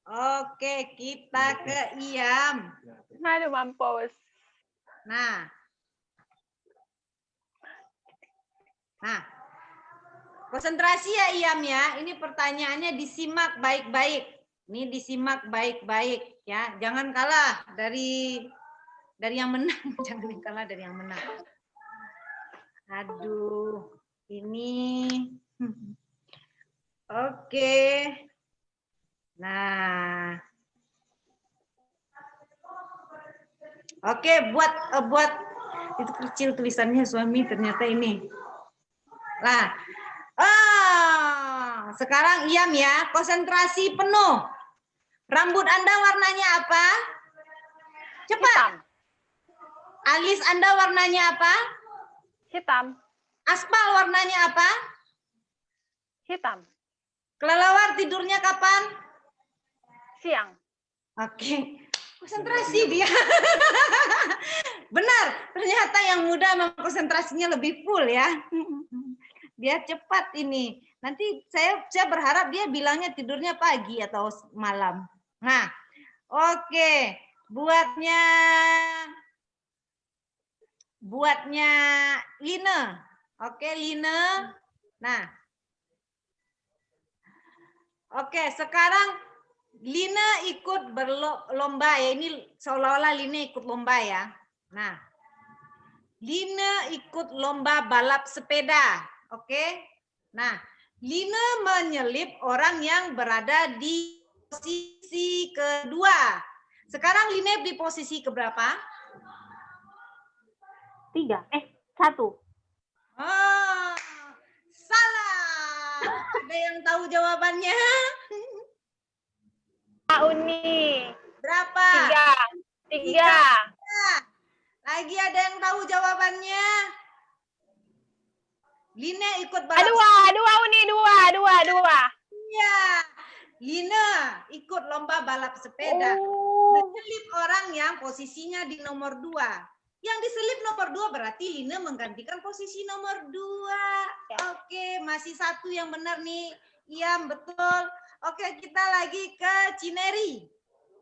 Oke, kita ke Iam. Aduh, mampus. Nah, konsentrasi ya Iam ya. Ini pertanyaannya disimak baik-baik. Ini disimak baik-baik ya. Jangan kalah dari yang menang. Jangan kalah dari yang menang. Aduh, ini. Oke. Nah. Oke, buat itu kecil tulisannya suami ternyata ini. Nah, sekarang Iam ya, konsentrasi penuh. Rambut Anda warnanya apa? Cepat. Hitam. Alis Anda warnanya apa? Hitam. Aspal warnanya apa? Hitam. Kelelawar tidurnya kapan? Siang. Oke. Konsentrasi dia. Benar, ternyata yang muda memang konsentrasinya lebih full ya. Dia cepat ini. Nanti saya berharap dia bilangnya tidurnya pagi atau malam. Nah, oke. Buatnya Line. Oke, Line. Nah, oke, sekarang Lina ikut berlomba ya. Ini seolah-olah Lina ikut lomba ya. Nah, Lina ikut lomba balap sepeda. Oke. Nah, Lina menyelip orang yang berada di posisi kedua. Sekarang Lina di posisi keberapa? 1. Oh, salah. Ada yang tahu jawabannya? Kak Uni. Berapa? 3. Lagi ada yang tahu jawabannya? Lina ikut balap. Dua Uni, dua. Iya. Lina ikut lomba balap sepeda. Diselip orang yang posisinya di nomor 2. Yang diselip nomor 2 berarti Lina menggantikan posisi nomor 2. Ya. Oke, masih 1 yang benar nih. Iya, betul. Oke, kita lagi ke Cineri.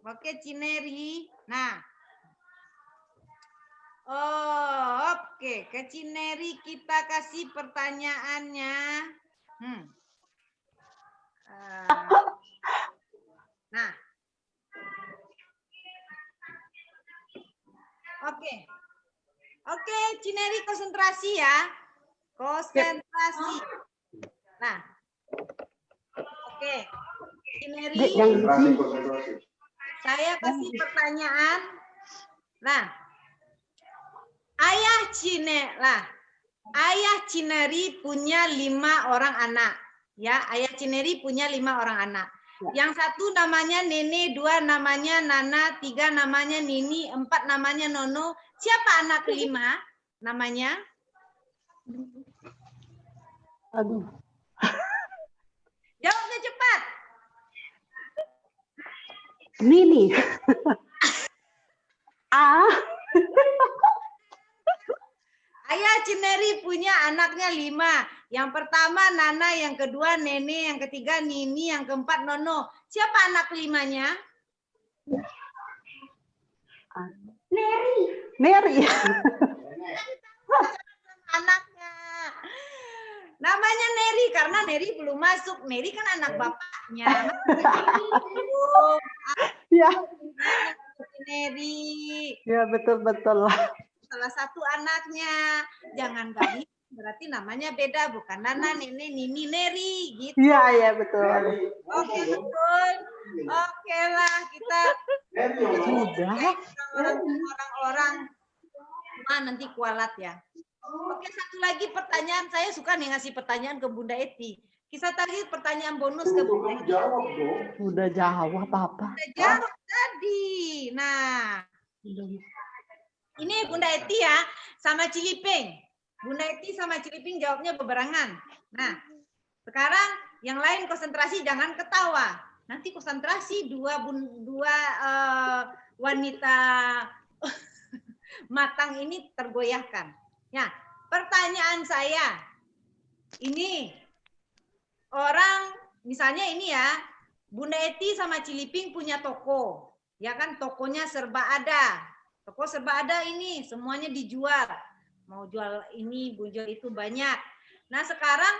Oke, Cineri. Nah. Oh, oke. Ke Cineri kita kasih pertanyaannya. Nah. Oke, Cineri konsentrasi ya. Konsentrasi. Nah. Oke. Cineri. Saya kasih pertanyaan. Nah. Ayah Cineri punya 5 orang anak. Ya, ayah Cineri punya 5 orang anak. Yang 1 namanya Nene, 2 namanya Nana, 3 namanya Nini, 4 namanya Nono. Siapa anak kelima namanya? Aduh. Jawabnya cepat. Nini. Ayah Cineri punya anaknya 5. Yang pertama Nana, yang kedua Nene, yang ketiga Nini, yang keempat Nono. Siapa anak kelimanya? Neri. Anaknya. Namanya Neri karena Neri belum masuk. Neri kan anak bapaknya. Ya. Neri. Ya, betul-betul. Salah satu anaknya. Jangan kali berarti namanya beda, bukan Nana, Nene, Nini, Neri gitu. Iya, betul. Oke, betul. Oke lah, kita orang-orang nanti kualat ya. Oke, satu lagi pertanyaan. Saya suka nih ngasih pertanyaan ke Bunda Eti. Kita tadi pertanyaan bonus ke Bunda Eti. Udah jawab apa? Udah jawab tadi. Nah, ini Bunda Eti ya, sama Ciliping. Bunda Eti sama Ciliping jawabnya bebarengan. Nah, sekarang yang lain konsentrasi, jangan ketawa. Nanti konsentrasi dua wanita matang ini tergoyahkan. Ya, pertanyaan saya, ini orang, misalnya ini ya, Bunda Eti sama Ciliping punya toko. Ya kan, tokonya serba ada. Toko serba ada ini, semuanya dijual. Mau jual ini, mau jual itu banyak. Nah sekarang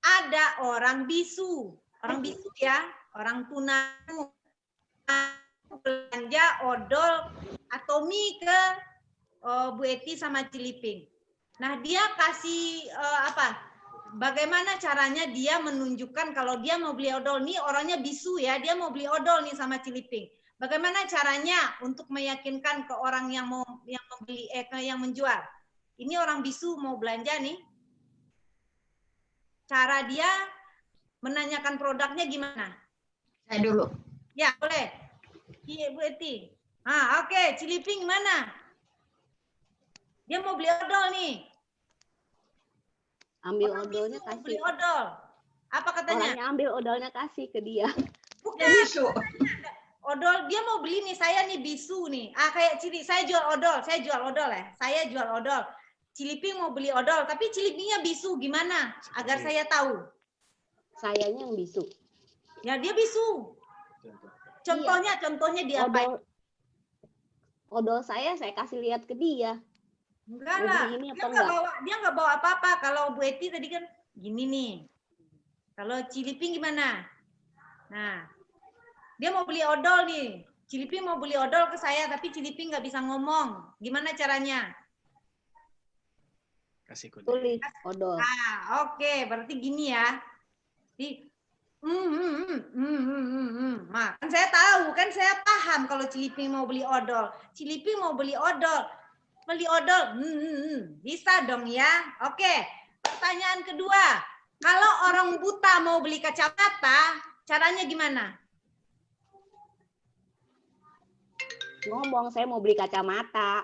ada orang bisu. Orang bisu ya, orang tunanetra. Belanja odol atau mie ke Bu Eti sama Ciliping. Nah dia kasih bagaimana caranya dia menunjukkan kalau dia mau beli odol. Nih orangnya bisu ya, dia mau beli odol nih sama Ciliping. Bagaimana caranya untuk meyakinkan ke orang yang mau membeli yang menjual? Ini orang bisu mau belanja nih. Cara dia menanyakan produknya gimana? Saya dulu. Ya, boleh. Iya, Bu Eti. Oke. Ciliping gimana? Dia mau beli odol nih. Ambil odolnya kasih. Beli odol. Apa katanya? Orangnya ambil odolnya kasih ke dia. Bukan. Bisu. Odol, dia mau beli nih, saya nih bisu nih. Kayak saya jual odol ya. Saya jual odol. Ciliping mau beli odol, tapi Cilipingnya bisu, gimana? Agar saya tahu. Sayanya yang bisu. Ya, dia bisu. Contohnya dia apa? Odol saya kasih lihat ke dia. Enggak Mau lah. beli ini Dia apa nggak enggak? bawa, dia nggak bawa apa-apa. Kalau Bu Eti tadi kan gini nih. Kalau Ciliping gimana? Nah, dia mau beli odol nih. Ciliping mau beli odol ke saya, tapi Ciliping nggak bisa ngomong. Gimana caranya? Kasih kode. Tulis odol. Oke, berarti gini ya. Nah, kan saya tahu, kan saya paham kalau Ciliping mau beli odol. Ciliping mau beli odol. Bisa dong ya. Oke, pertanyaan kedua. Kalau orang buta mau beli kacamata, caranya gimana? Ngomong saya mau beli kacamata.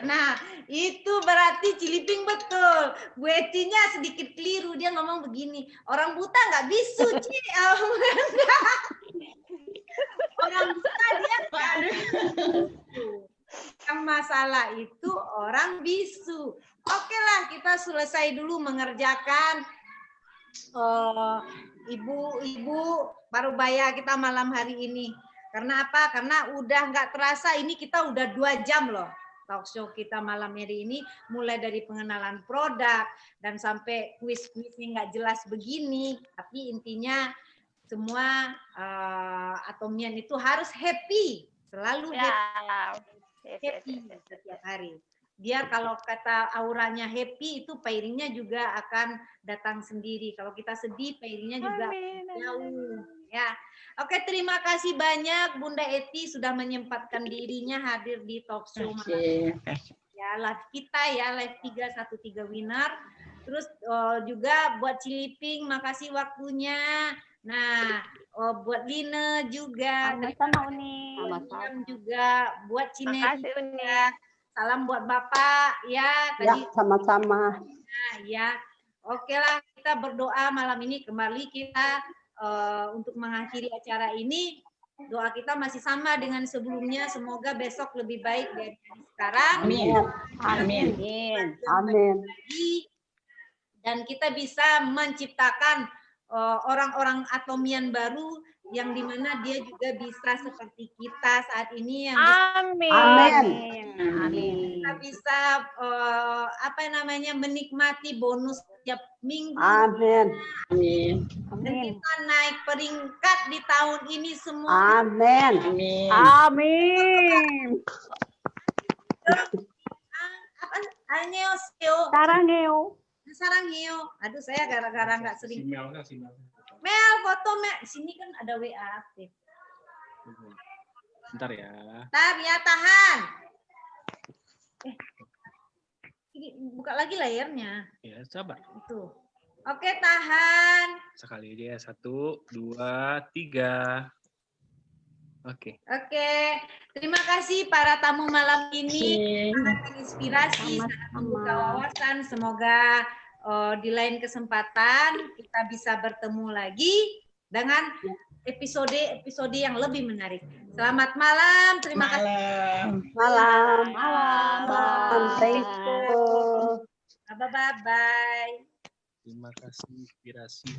Nah, itu berarti Ciliping betul. Bu Etinya sedikit keliru. Dia ngomong begini, orang buta nggak bisu, Ci. Orang buta dia nggak bisu. Yang masalah itu orang bisu. Oke lah, kita selesai dulu mengerjakan ibu-ibu parubaya kita malam hari ini. Karena apa? Karena udah nggak terasa ini kita udah 2 jam loh. Talk show kita malam hari ini mulai dari pengenalan produk dan sampai kuis-kuisnya nggak jelas begini. Tapi intinya semua Atomian itu harus happy. Selalu happy setiap hari. Dia kalau kata auranya happy itu pairingnya juga akan datang sendiri. Kalau kita sedih pairingnya juga jauh. Ya, oke, terima kasih banyak Bunda Eti sudah menyempatkan dirinya hadir di talk show malam. Ya, live kita ya, live 313 winner. Terus juga buat Ciliping, makasih waktunya. Nah, buat Lina juga. Sama-sama Uni. Sama-sama juga buat Cine. Makasih Uni. Salam buat Bapak ya. Ya, Tadi sama-sama. Nah, ya. Oke lah, kita berdoa malam ini kembali kita untuk mengakhiri acara ini. Doa kita masih sama dengan sebelumnya. Semoga besok lebih baik dari sekarang. Amin. Amin. Amin. Dan kita bisa menciptakan orang-orang Atomian baru yang dimana dia juga bisa seperti kita saat ini yang kita bisa menikmati bonus setiap minggu. Amin. Dan kita naik peringkat di tahun ini semua. Amin. Amin. Sarangeo. Aduh, saya gara-gara nggak sering. Si Mel. Mel, foto Mel. Sini kan ada WA aktif. Bentar ya. Bentar ya, tahan. Buka lagi layarnya. Ya, sabar. Itu. Oke, tahan. Sekali aja ya. 1, 2, 3. Oke. Terima kasih para tamu malam ini. Sangat menginspirasi, sangat membuka wawasan. Semoga di lain kesempatan kita bisa bertemu lagi dengan episode yang lebih menarik. Selamat malam. Terima kasih. Malam. Thank you. Bye-bye. Terima kasih inspirasi.